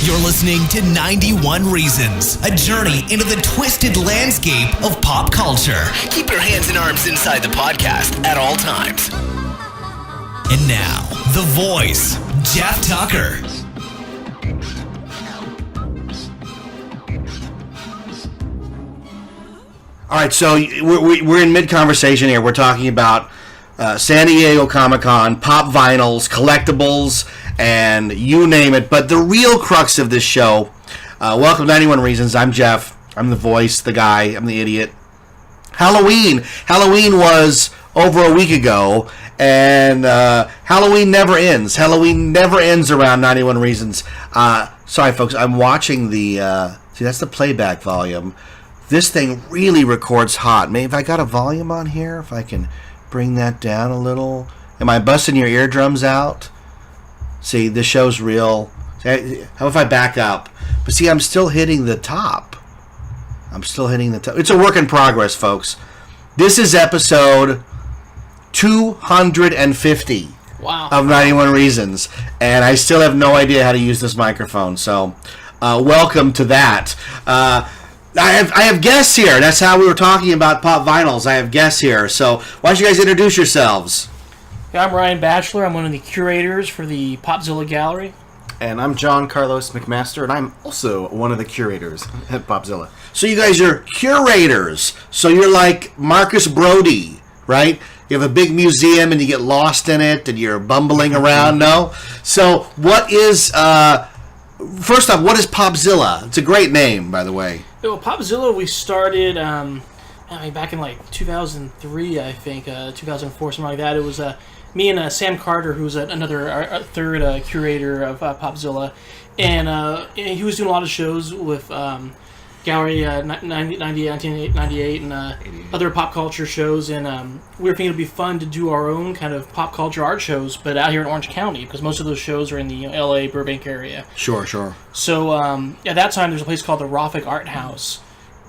You're listening to 91 Reasons, a journey into the twisted landscape of pop culture. Keep your hands and arms inside the podcast at all times. And now, the voice, Jeff Tucker. All right, so we're in mid-conversation here. We're talking about San Diego Comic-Con, pop vinyls, collectibles, and you name it. But the real crux of this show, welcome to 91 Reasons. I'm Jeff. I'm the voice, the guy. I'm the idiot. Halloween. Halloween was over a week ago, and Halloween never ends. Halloween never ends around 91 Reasons. Sorry, folks. I'm watching the... see, that's the playback volume. This thing really records hot. Maybe if I got a volume on here, if I can bring that down a little. Am I busting your eardrums out? See, this show's real. How if I back up? But see, I'm still hitting the top. It's a work in progress, folks. This is episode 250 of 91 Reasons. And I still have no idea how to use this microphone. So, welcome to that. I have guests here. That's how we were talking about pop vinyls. I have guests here. So why don't you guys introduce yourselves? Yeah, I'm Ryan Batchelor. I'm one of the curators for the Popzilla Gallery. And I'm John Carlos McMaster, and I'm also one of the curators at Popzilla. So you guys are curators. So you're like Marcus Brody, right? You have a big museum and you get lost in it and you're bumbling around, no? So what is... first off, what is Popzilla? It's a great name, by the way. Well, Popzilla, we started back in like 2003, I think, 2004, something like that. It was me and Sam Carter, who's our third curator of Popzilla, and he was doing a lot of shows with Gallery 1998 and other pop culture shows, and we were thinking it'd be fun to do our own kind of pop culture art shows, but out here in Orange County, because most of those shows are in the LA, Burbank area. Sure. So at that time, there's a place called the Rothick Art House,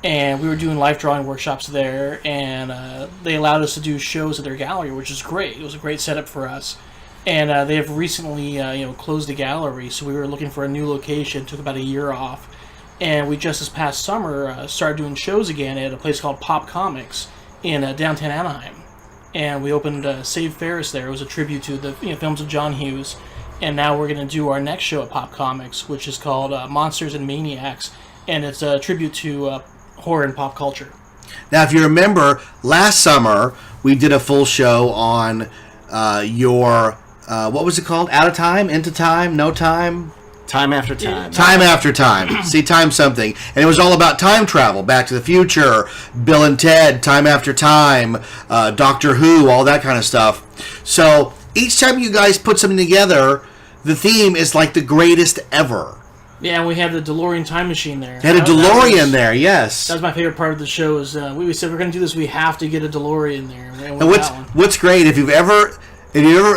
and we were doing life drawing workshops there, and they allowed us to do shows at their gallery, which is great. It was a great setup for us. And they have recently closed the gallery, so we were looking for a new location. It took about a year off. And we just this past summer started doing shows again at a place called Pop Comics in downtown Anaheim. And we opened Save Ferris there. It was a tribute to the films of John Hughes. And now we're going to do our next show at Pop Comics, which is called Monsters and Maniacs. And it's a tribute to horror and pop culture. Now, if you remember, last summer we did a full show on your, what was it called? Out of Time? Into Time? No Time? Time after time. Time after time. See, time something. And it was all about time travel. Back to the Future, Bill and Ted, Time After Time, Doctor Who, all that kind of stuff. So each time you guys put something together, the theme is like the greatest ever. Yeah, and we had the DeLorean time machine there. Had a DeLorean there, yes. That was my favorite part of the show. Is we said we're going to do this, we have to get a DeLorean there. And what's great, if you've ever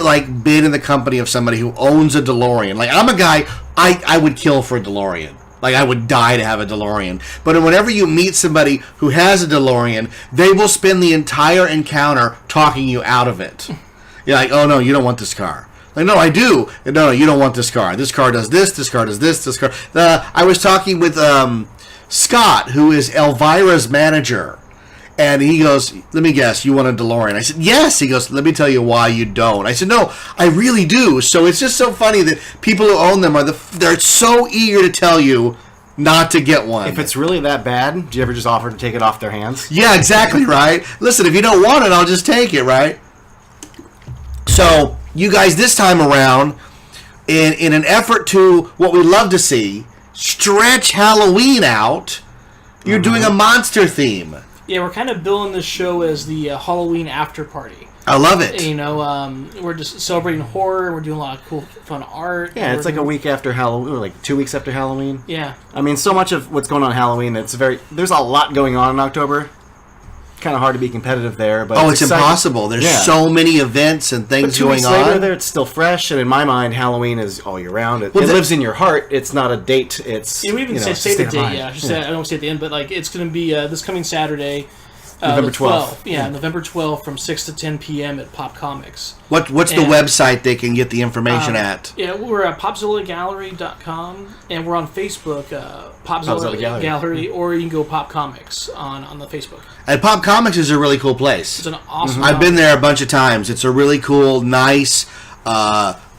like been in the company of somebody who owns a DeLorean, like I'm a guy, I would kill for a DeLorean. Like I would die to have a DeLorean. But whenever you meet somebody who has a DeLorean, they will spend the entire encounter talking you out of it. You're like, oh no, you don't want this car. Like, no, I do. No, you don't want this car. This car does this. This car does this. This car. I was talking with Scott, who is Elvira's manager. And he goes, let me guess, you want a DeLorean? I said, yes. He goes, let me tell you why you don't. I said, no, I really do. So it's just so funny that people who own them they're so eager to tell you not to get one. If it's really that bad, do you ever just offer to take it off their hands? Yeah, exactly right. Listen, if you don't want it, I'll just take it, right? So you guys, this time around, in an effort to, what we love to see, stretch Halloween out, you're doing a monster theme. Yeah, we're kind of billing this show as the Halloween after party. I love it. We're just celebrating horror. We're doing a lot of cool, fun art. Yeah, it's like a week after Halloween, or like 2 weeks after Halloween. Yeah. I mean, so much of what's going on Halloween, there's a lot going on in October. Kind of hard to be competitive there, but it's impossible. There's so many events and things going on. 2 weeks later, there it's still fresh, and in my mind, Halloween is all year round. It lives in your heart. It's not a date. It's we even say the date. Yeah, I don't say at the end, but like it's going to be this coming Saturday. November the 12th. Yeah, November 12th from 6 to 10 p.m. at Pop Comics. What's the website they can get the information at? Yeah, we're at popzillagallery.com, and we're on Facebook, Popzilla Gallery, or you can go Pop Comics on the Facebook. And Pop Comics is a really cool place. It's an awesome I've been there a bunch of times. It's a really cool, nice,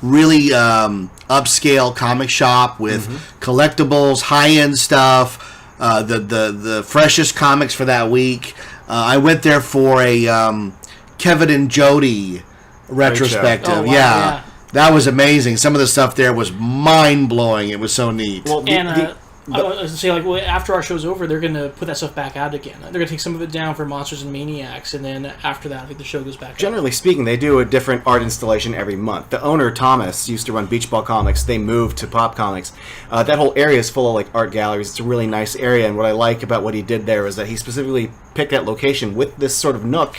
really upscale comic shop with collectibles, high-end stuff, the freshest comics for that week. I went there for a Kevin and Jody retrospective. Oh, wow, yeah. That was amazing. Some of the stuff there was mind-blowing. It was so neat. Well, I was going to say, after our show's over, they're going to put that stuff back out again. They're going to take some of it down for Monsters and Maniacs, and then after that, I think the show goes back Generally speaking, they do a different art installation every month. The owner, Thomas, used to run Beach Ball Comics. They moved to Pop Comics. That whole area is full of art galleries. It's a really nice area, and what I like about what he did there is that he specifically picked that location with this sort of nook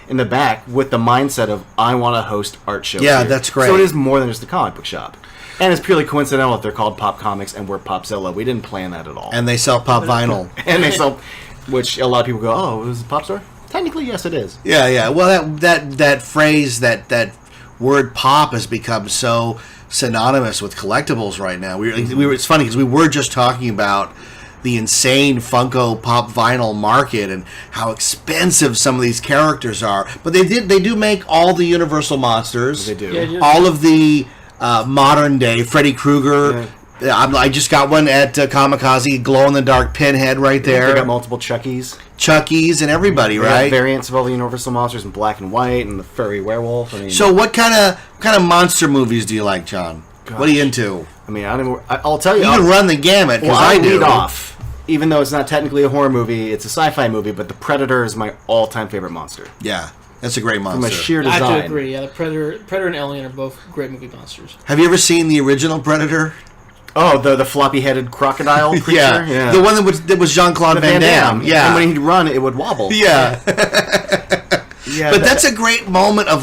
in the back with the mindset of, I want to host art shows Yeah, here. that's great. So it is more than just a comic book shop. And it's purely coincidental that they're called Pop Comics and we're Popzilla. We didn't plan that at all. And they sell pop vinyl. And they sell, which a lot of people go, oh, it was a pop store? Technically, yes, it is. Yeah. Well, that phrase, that word pop has become so synonymous with collectibles right now. It's funny because we were just talking about the insane Funko Pop vinyl market and how expensive some of these characters are. But they do make all the Universal monsters. They do. Yeah, all of the modern day Freddy Krueger. Yeah. I just got one at Kamikaze, glow-in-the-dark Pinhead right there. They got multiple Chuckies. Chuckies and everybody, right? Variants of all the Universal monsters in black and white and the furry werewolf. So what kind of monster movies do you like, John? Gosh. What are you into? I'll tell you. You can run the gamut, because I do. Lead off. Even though it's not technically a horror movie, it's a sci-fi movie, but the Predator is my all-time favorite monster. Yeah. That's a great monster. From a sheer design. I have to agree. Yeah, the Predator and Alien are both great movie monsters. Have you ever seen the original Predator? Oh, the floppy-headed crocodile creature? Yeah. The one that was Jean-Claude Van Damme. Yeah. And when he'd run, it would wobble. Yeah. But that's a great moment of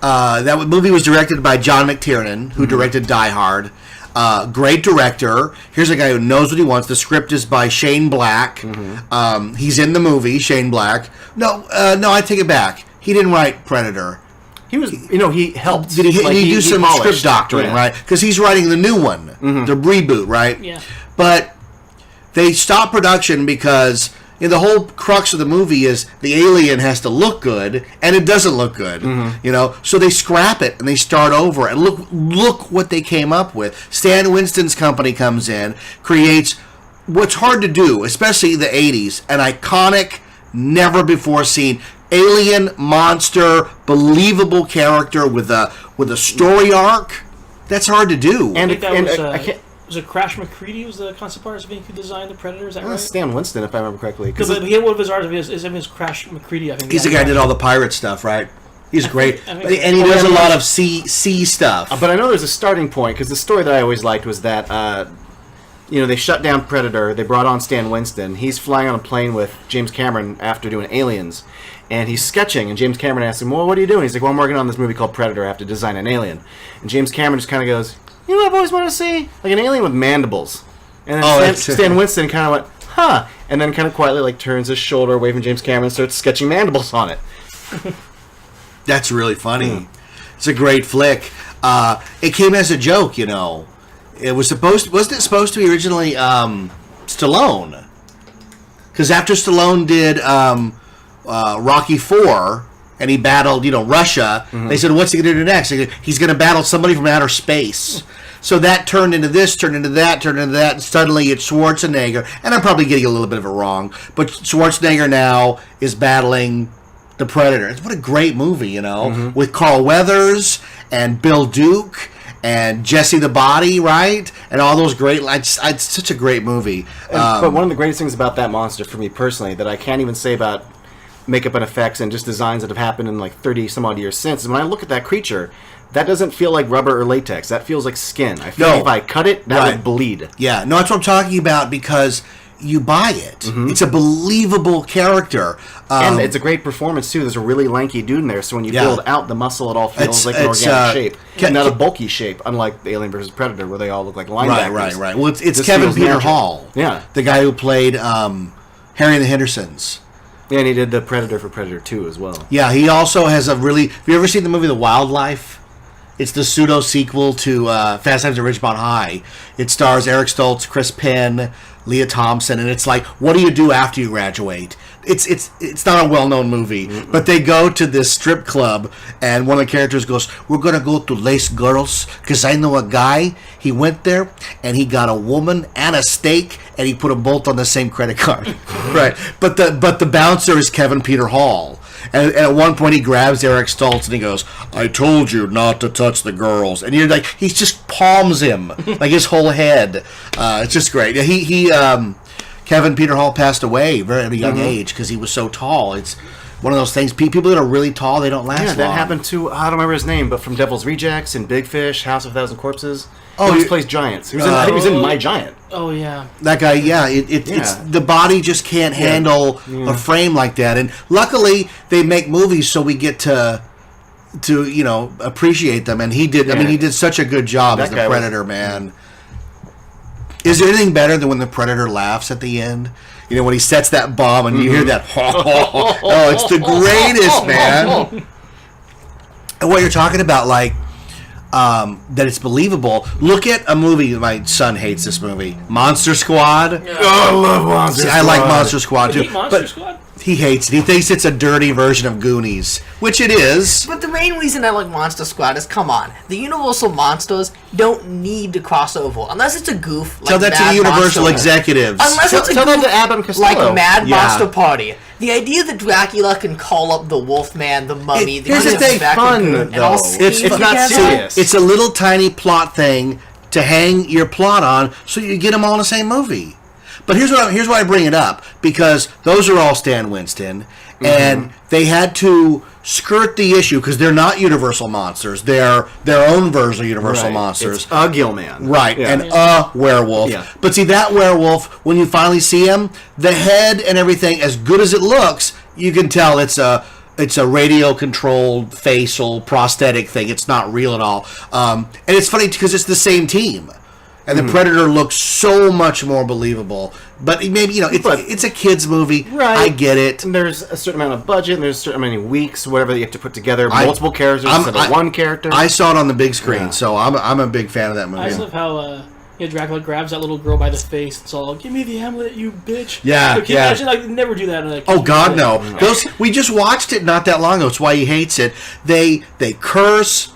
that movie was directed by John McTiernan, who directed Die Hard. Great director. Here's a guy who knows what he wants. The script is by Shane Black. He's in the movie, Shane Black. No, I take it back. He didn't write Predator. He was, he helped. Did he do some script doctoring, right? Because he's writing the new one, the reboot, right? Yeah. But they stopped production because the whole crux of the movie is the alien has to look good, and it doesn't look good. So they scrap it and they start over. And look what they came up with. Stan Winston's company comes in, creates what's hard to do, especially the 80s, an iconic, never before seen alien monster, believable character with a story arc. That's hard to do. And was it Crash McCready was the concept artist who designed the Predator? Is that right? Stan Winston, if I remember correctly. Because he had one of his artists is Crash McCready. I think he's the guy who did all the pirate stuff, right? He's great, and he does a lot of sea stuff. But I know there's a starting point because the story that I always liked was that they shut down Predator. They brought on Stan Winston. He's flying on a plane with James Cameron after doing Aliens. And he's sketching, and James Cameron asks him, well, what are you doing? He's like, well, I'm working on this movie called Predator. I have to design an alien. And James Cameron just kind of goes, you know what I've always wanted to see? Like an alien with mandibles. And then Stan Winston kind of went, huh. And then kind of quietly turns his shoulder away from James Cameron and starts sketching mandibles on it. That's really funny. It's a great flick. It came as a joke, It was wasn't it supposed to be originally Stallone? Because after Stallone did Rocky IV, and he battled, Russia, they said, what's he going to do next? He's going to battle somebody from outer space. So that turned into this, turned into that, and suddenly it's Schwarzenegger. And I'm probably getting a little bit of it wrong, but Schwarzenegger now is battling the Predator. What a great movie, with Carl Weathers and Bill Duke and Jesse the Body, right? And all those great... It's such a great movie. But one of the greatest things about that monster, for me personally, that I can't even say about makeup and effects and just designs that have happened in 30 some odd years since, is when I look at that creature, that doesn't feel like rubber or latex. That feels like skin. I feel like if I cut it, that would bleed. Yeah, no, that's what I'm talking about, because you buy it. It's a believable character. And it's a great performance, too. There's a really lanky dude in there, so when you build out the muscle, it all feels like an organic shape. And not a bulky shape, unlike the Alien vs. Predator, where they all look like linebackers. Right. Well, it's Kevin Peter Hall, the guy who played Harry and the Hendersons. Yeah, and he did the Predator for Predator 2 as well. Yeah, he also has a really... Have you ever seen the movie The Wildlife? It's the pseudo-sequel to Fast Times at Ridgemont High. It stars Eric Stoltz, Chris Penn, Leah Thompson, and it's like, what do you do after you graduate? It's not a well-known movie, but they go to this strip club, and one of the characters goes, we're going to go to Lace Girls, because I know a guy, he went there, and he got a woman and a steak, and he put them both on the same credit card. Right. But the bouncer is Kevin Peter Hall. And at one point he grabs Eric Stoltz and he goes, I told you not to touch the girls. And you're like, he just palms him, like his whole head. It's just great. Kevin Peter Hall passed away at a young age because he was so tall. It's one of those things, people that are really tall, they don't last long. Yeah, that happened to, I don't remember his name, but from Devil's Rejects and Big Fish, House of a Thousand Corpses. Oh, he plays Giants. I think he was in My Giant. Oh, yeah. That guy, yeah. It's the body just can't handle a frame like that. And luckily, they make movies so we get to appreciate them. And he did. Yeah. I mean, he did such a good job as the Predator, man. Is there anything better than when the Predator laughs at the end? You know, when he sets that bomb and you hear that. Oh, it's the greatest, man. And what you're talking about, like. That it's believable. Look at a movie. My son hates this movie, Monster Squad. Yeah. Oh, I love Monster Squad. I like Monster Squad too. You hate Monster Squad? He hates it. He thinks it's a dirty version of Goonies, which it is. But the main reason I like Monster Squad is, come on, the Universal monsters don't need to cross over unless it's a goof. Like tell that to the Universal executives. Unless it's a goof that to Abbott and Costello. Like a Mad Monster Party. The idea that Dracula can call up the Wolfman, the Mummy, here's the thing, fun though. It's not serious. It's a little tiny plot thing to hang your plot on, so you get them all in the same movie. But here's why I bring it up, because those are all Stan Winston, and they had to skirt the issue because they're not Universal monsters; they're their own version of Universal monsters. It's a Gillman, right? Yeah. And a werewolf. Yeah. But see, that werewolf, when you finally see him, the head and everything, as good as it looks, you can tell it's a radio-controlled facial prosthetic thing. It's not real at all. And it's funny because it's the same team. And the Predator looks so much more believable. But maybe, it's a kid's movie. Right. I get it. And there's a certain amount of budget, and there's a certain amount of weeks, whatever, that you have to put together. Multiple characters instead of one character. I saw it on the big screen, so I'm a big fan of that movie. I just love how Dracula grabs that little girl by the face. It's all, give me the amulet, you bitch. Yeah, Can you imagine, like, never do that in a Oh, God, no. We just watched it not that long ago. It's why he hates it. They curse.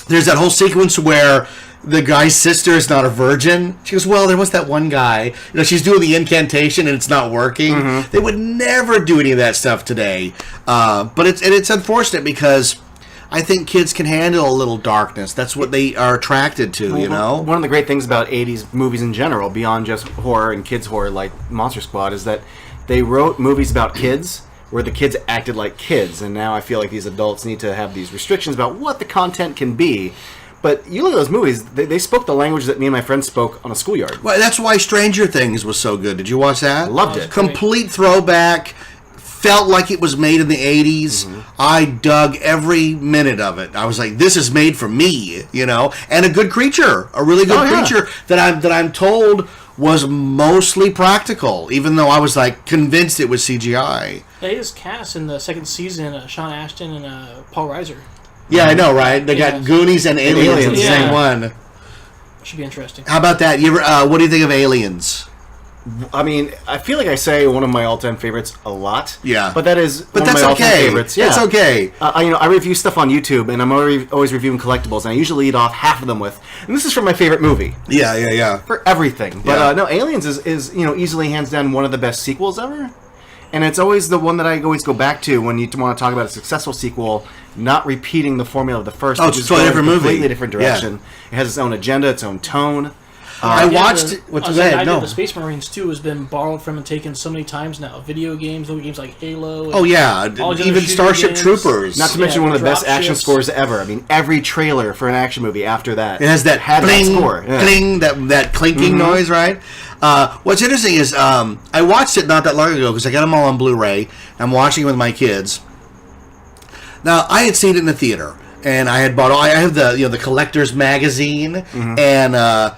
There's that whole sequence where the guy's sister is not a virgin. She goes, well, there was that one guy. She's doing the incantation and it's not working. They would never do any of that stuff today. But it's unfortunate because I think kids can handle a little darkness. That's what they are attracted to, One of the great things about 80s movies in general, beyond just horror and kids' horror like Monster Squad, is that they wrote movies about kids where the kids acted like kids. And now I feel like these adults need to have these restrictions about what the content can be. But you look at those movies, they spoke the language that me and my friends spoke on a schoolyard. Well, that's why Stranger Things was so good. Did you watch that? Loved it. Complete throwback. Felt like it was made in the 80s. I dug every minute of it. I was like, this is made for me, And a good creature. A really good creature that I'm told was mostly practical, even though I was like convinced it was CGI. They just cast in the second season Sean Ashton and Paul Reiser. Yeah, I know, right? They got Goonies and Aliens in the same one. Should be interesting. How about that? What do you think of Aliens? I mean, I feel like I say one of my all-time favorites a lot. Yeah. But that is one of my all-time favorites. Yeah. That's okay. I review stuff on YouTube, and I'm always reviewing collectibles, and I usually lead off half of them with, and this is from my favorite movie. Yeah. For everything. But no, Aliens is easily hands down one of the best sequels ever. And it's always the one that I always go back to when you want to talk about a successful sequel, not repeating the formula of the first. Oh, it's a different movie. Completely different direction. Yeah. It has its own agenda, its own tone. I watched it. What's that? No. The Space Marines 2 has been borrowed from and taken so many times now. Video games like Halo. Oh, yeah. Even Starship games. Troopers. Not to mention one of the best action scores ever. I mean, every trailer for an action movie after that. It has that bling, that score. Cling, that clinking noise, right? What's interesting is I watched it not that long ago because I got them all on Blu-ray. I'm watching it with my kids. Now, I had seen it in the theater. And I had bought I have the collector's magazine. And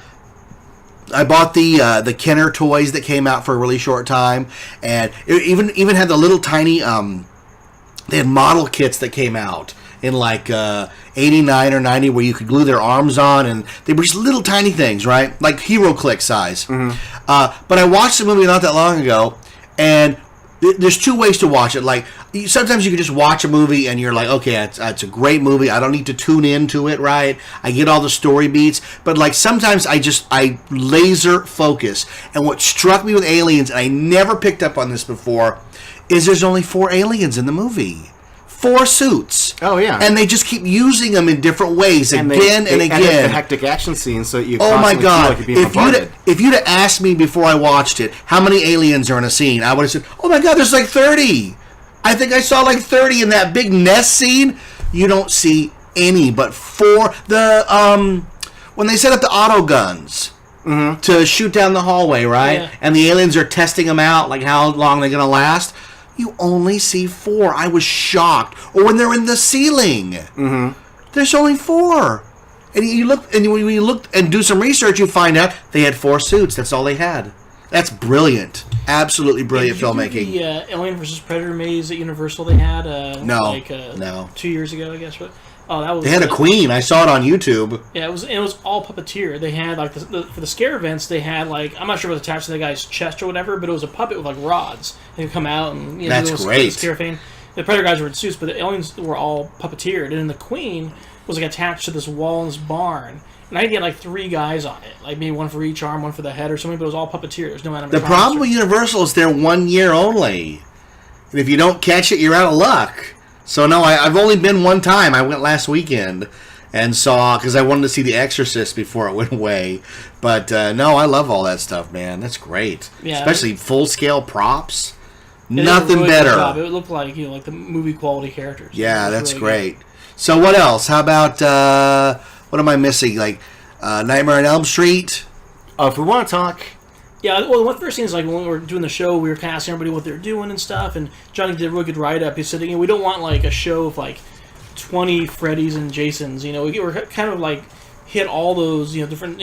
I bought the Kenner toys that came out for a really short time, and it even had the little tiny they had model kits that came out in like 89 or 90 where you could glue their arms on, and they were just little tiny things, right? Like Hero Click size. But I watched the movie not that long ago, and there's two ways to watch it. Like, sometimes you can just watch a movie and you're like, okay, it's a great movie. I don't need to tune into it, right? I get all the story beats. But, like, sometimes I laser focus. And what struck me with Aliens, and I never picked up on this before, is there's only 4 aliens in the movie. 4 suits. Oh, yeah. And they just keep using them in different ways and again they and edit again. the hectic action scenes so you Oh my constantly God! feel like you're being bombarded. If you'd have asked me before I watched it how many aliens are in a scene, I would have said, "Oh my God, there's like 30." I think I saw like 30 in that big nest scene. You don't see any but 4. The when they set up the auto guns to shoot down the hallway, right? Yeah. And the aliens are testing them out, like how long they're gonna last. You only see 4. I was shocked. Or when they're in the ceiling, there's only 4. And you look, and when you look and do some research, you find out they had 4 suits. That's all they had. That's brilliant. Absolutely brilliant Did you do filmmaking. the Alien vs. Predator maze at Universal they had No. 2 years ago, I guess. But that was They had a queen. I saw it on YouTube. Yeah, it was all puppeteer. They had like for the scare events, they had like, I'm not sure what was attached to the guy's chest or whatever, but it was a puppet with like rods. They could come out and That's do great. scare thing. The Predator guys were in suits, but the aliens were all puppeteered, and then the queen was like attached to this wall in this barn. And I could get like 3 guys on it, like maybe 1 for each arm, 1 for the head or something, but it was all puppeteer. There's no animatronics. The problem with Universal is they're 1 year only. And if you don't catch it, you're out of luck. So, no, I've only been one time. I went last weekend and saw, because I wanted to see The Exorcist before it went away. But, no, I love all that stuff, man. That's great. Yeah. Especially full-scale props. They did a Nothing really good better. job. It looked like like the movie quality characters. Yeah, It was that's really great. So what else? How about, what am I missing? Like, Nightmare on Elm Street? If we want to talk... Yeah, well, one first thing is like when we were doing the show, we were kind of asking everybody what they're doing and stuff, and Johnny did a really good write up. He said, we don't want like a show of like 20 Freddys and Jasons. We're kind of like hit all those different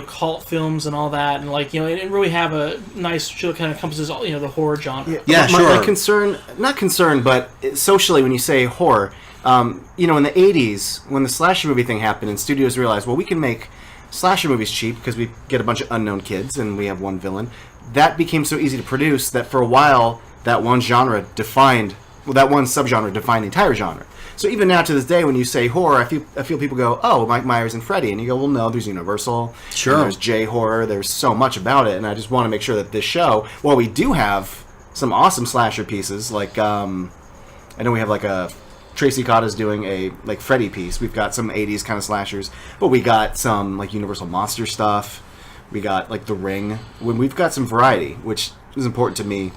cult films and all that, and like and really have a nice show that kind of encompasses all the horror genre. Yeah, sure. My concern, not concern, but socially, when you say horror, in the 80s, when the slasher movie thing happened, and studios realized, well, we can make slasher movies cheap because we get a bunch of unknown kids and we have one villain. That became so easy to produce that for a while, that one subgenre defined the entire genre. So even now to this day, when you say horror, I feel people go, oh, Mike Myers and Freddy, and you go, well, no, there's Universal, sure, and there's J horror, there's so much about it, and I just want to make sure that this show, while we do have some awesome slasher pieces, like I know we have like a Tracy Cotta's doing a like Freddy piece. We've got some 80s kind of slashers, but we got some like Universal Monster stuff. We got like The Ring. We've got some variety, which is important to me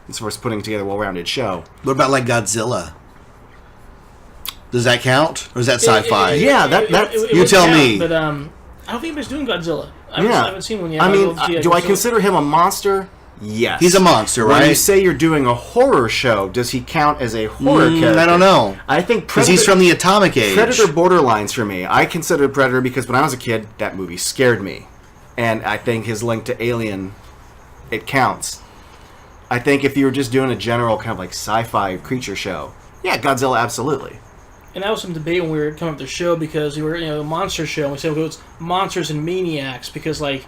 as far as putting together a well-rounded show. What about like Godzilla? Does that count, or is that sci-fi? It you would tell count, me. But I don't think anybody's doing Godzilla. I haven't seen one yet. I mean, Godzilla. do I consider him a monster? Yes. He's a monster, right? When you say you're doing a horror show, does he count as a horror character? I don't know. I think because he's from the Atomic Age. Predator borderlines for me. I consider Predator because when I was a kid, that movie scared me. And I think his link to Alien, it counts. I think if you were just doing a general kind of like sci-fi creature show, yeah, Godzilla, absolutely. And that was some debate when we were coming up with the show because we were a monster show. And we said, well, it's monsters and maniacs because like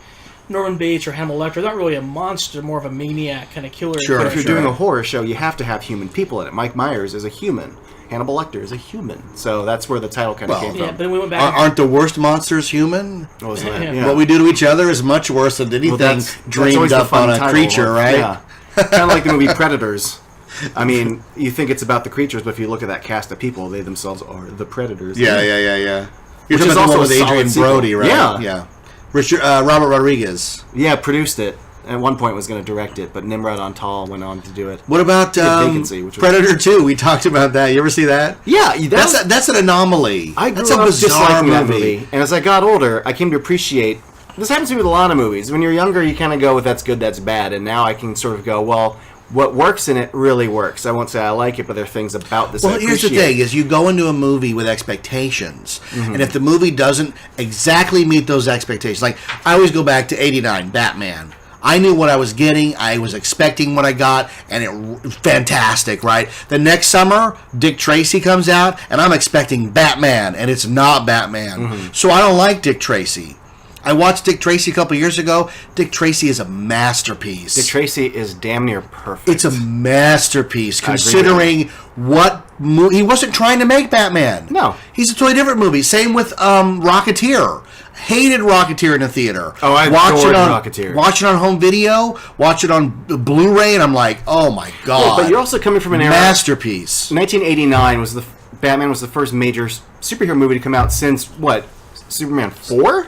Norman Bates or Hannibal Lecter, not really a monster, more of a maniac kind of killer. Sure. But if you're doing a horror show, you have to have human people in it. Mike Myers is a human. Hannibal Lecter is a human. So that's where the title kind of came Yeah, from. but then we went back. Aren't the worst monsters human? What was that? Yeah. Yeah. What we do to each other is much worse than anything that's dreamed always the up fun on a title. creature, right? Yeah. Kind of like the movie Predators. I mean, you think it's about the creatures, but if you look at that cast of people, they themselves are the predators. Yeah. You're Which talking is about the also one with a solid Adrian sequel. Brody, right? Yeah. Robert Rodriguez. Yeah, produced it. At one point was going to direct it, but Nimrod Antal went on to do it. What about Vacancy, which was- Predator 2? We talked about that. You ever see that? Yeah, That's an anomaly. I grew That's a up bizarre disliking that movie. And as I got older, I came to appreciate... This happens to me with a lot of movies. When you're younger, you kind of go with that's good, that's bad. And now I can sort of go, well, what works in it really works. I won't say I like it, but there are things about this. Well, I here's the appreciate. thing: is you go into a movie with expectations, and if the movie doesn't exactly meet those expectations, like I always go back to '89, Batman. I knew what I was getting. I was expecting what I got, and it fantastic, right? The next summer, Dick Tracy comes out, and I'm expecting Batman, and it's not Batman. So I don't like Dick Tracy. I watched Dick Tracy a couple years ago. Dick Tracy is a masterpiece. Dick Tracy is damn near perfect. It's a masterpiece, I agree with considering what movie... He wasn't trying to make Batman. No. He's a totally different movie. Same with Rocketeer. Hated Rocketeer in the theater. Oh, I adored Rocketeer. Watch it on home video, watch it on Blu-ray, and I'm like, oh my God. Well, but you're also coming from an era... Masterpiece. 1989 was Batman was the first major superhero movie to come out since, what, Superman 4?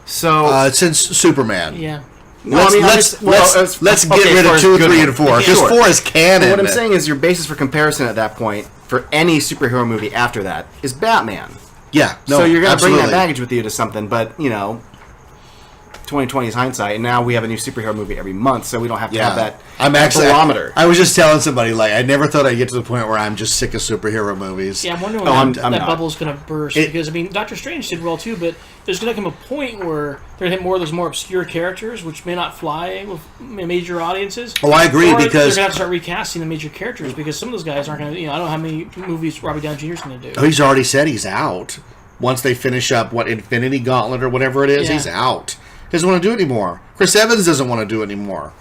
So... since Superman. Yeah. Let's get rid of 2, 3, and 4. Because 4 is canon. But what I'm saying is your basis for comparison at that point, for any superhero movie after that, is Batman. Yeah. No, so you're going to bring that absolutely. baggage with you to something, but, 2020 is hindsight, and now we have a new superhero movie every month, so we don't have to have that barometer. I was just telling somebody, like, I never thought I'd get to the point where I'm just sick of superhero movies. Yeah, I'm wondering when that not. bubble's going to burst. Because, Doctor Strange did well, too, but there's going to come a point where they're going to hit more of those more obscure characters, which may not fly with major audiences. Oh, I agree, or because... they're going to have to start recasting the major characters, because some of those guys aren't going to... I don't know how many movies Robert Downey Jr. is going to do. Oh, he's already said he's out. Once they finish up, Infinity Gauntlet or whatever it is, he's out. He doesn't want to do it anymore. Chris Evans doesn't want to do it anymore.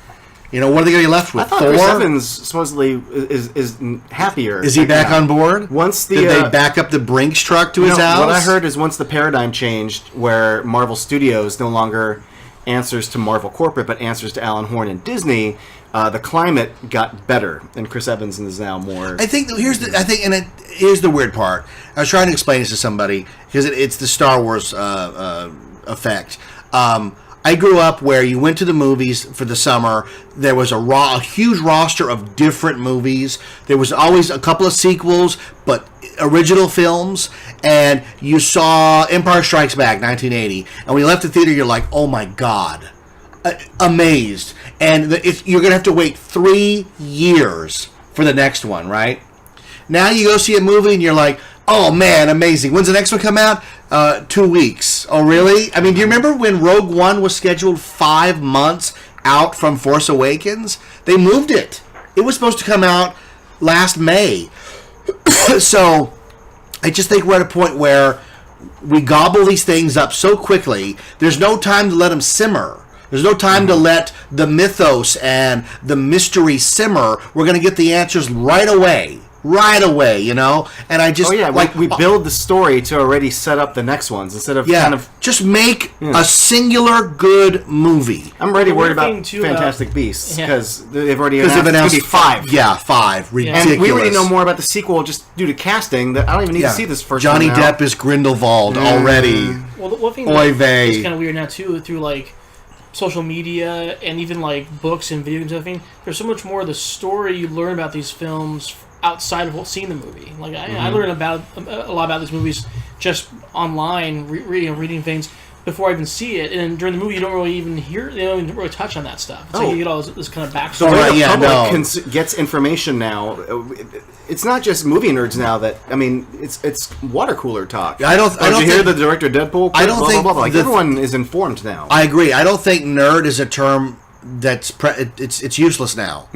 What are they going to be left with? I thought Thor? Chris Evans supposedly is happier. Is he back on board? Did they back up the Brinks truck to his house? What I heard is once the paradigm changed, where Marvel Studios no longer answers to Marvel Corporate, but answers to Alan Horn and Disney, the climate got better, and Chris Evans is now more. Here's the weird part. I was trying to explain this to somebody because it's the Star Wars effect. I grew up where you went to the movies for the summer. There was a huge roster of different movies. There was always a couple of sequels, but original films. And you saw Empire Strikes Back, 1980. And when you left the theater, you're like, oh my God. Amazed. And you're going to have to wait 3 years for the next one, right? Now you go see a movie and you're like, oh man, amazing. When's the next one come out? 2 weeks. Oh really? Do you remember when Rogue One was scheduled 5 months out from Force Awakens? They moved it. It was supposed to come out last May. So I just think we're at a point where we gobble these things up so quickly, there's no time to let them simmer. There's no time to let the mythos and the mystery simmer. We're going to get the answers right away. And I just... Oh, yeah, we build the story to already set up the next ones instead of just make a singular good movie. I'm already worried about Fantastic Beasts because they've already announced it's going to be 5. Yeah, 5. Ridiculous. And we already know more about the sequel just due to casting that I don't even need to see this first Johnny one now. Depp is Grindelwald already. Well, the one thing that's kind of weird now, too, through, social media and even, books and video games and everything, there's so much more of the story you learn about these films outside of seeing the movie. I learned a lot about these movies just online, reading things before I even see it. And during the movie, you don't really even hear, they don't even really touch on that stuff. It's you get all this kind of backstory. The way the public gets information now, it's not just movie nerds now that, it's water cooler talk. I don't Did you hear the director of Deadpool? I don't think... everyone is informed now. I agree. I don't think nerd is a term that's... it's useless now.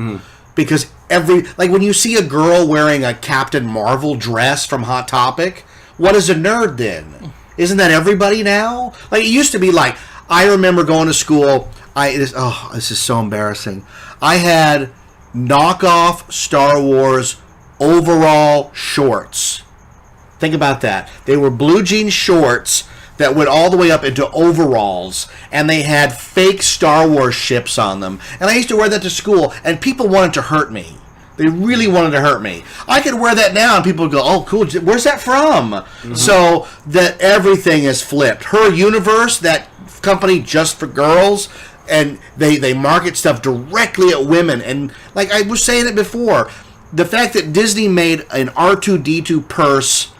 Because when you see a girl wearing a Captain Marvel dress from Hot Topic, what is a nerd then? Isn't that everybody now? It used to be I remember going to school, this is so embarrassing. I had knockoff Star Wars overall shorts. Think about that. They were blue jean shorts that went all the way up into overalls, and they had fake Star Wars ships on them. And I used to wear that to school, and people wanted to hurt me. They really wanted to hurt me. I could wear that now, and people would go, oh, cool, where's that from? So that everything is flipped. Her Universe, that company just for girls, and they market stuff directly at women. And I was saying it before, the fact that Disney made an R2-D2 purse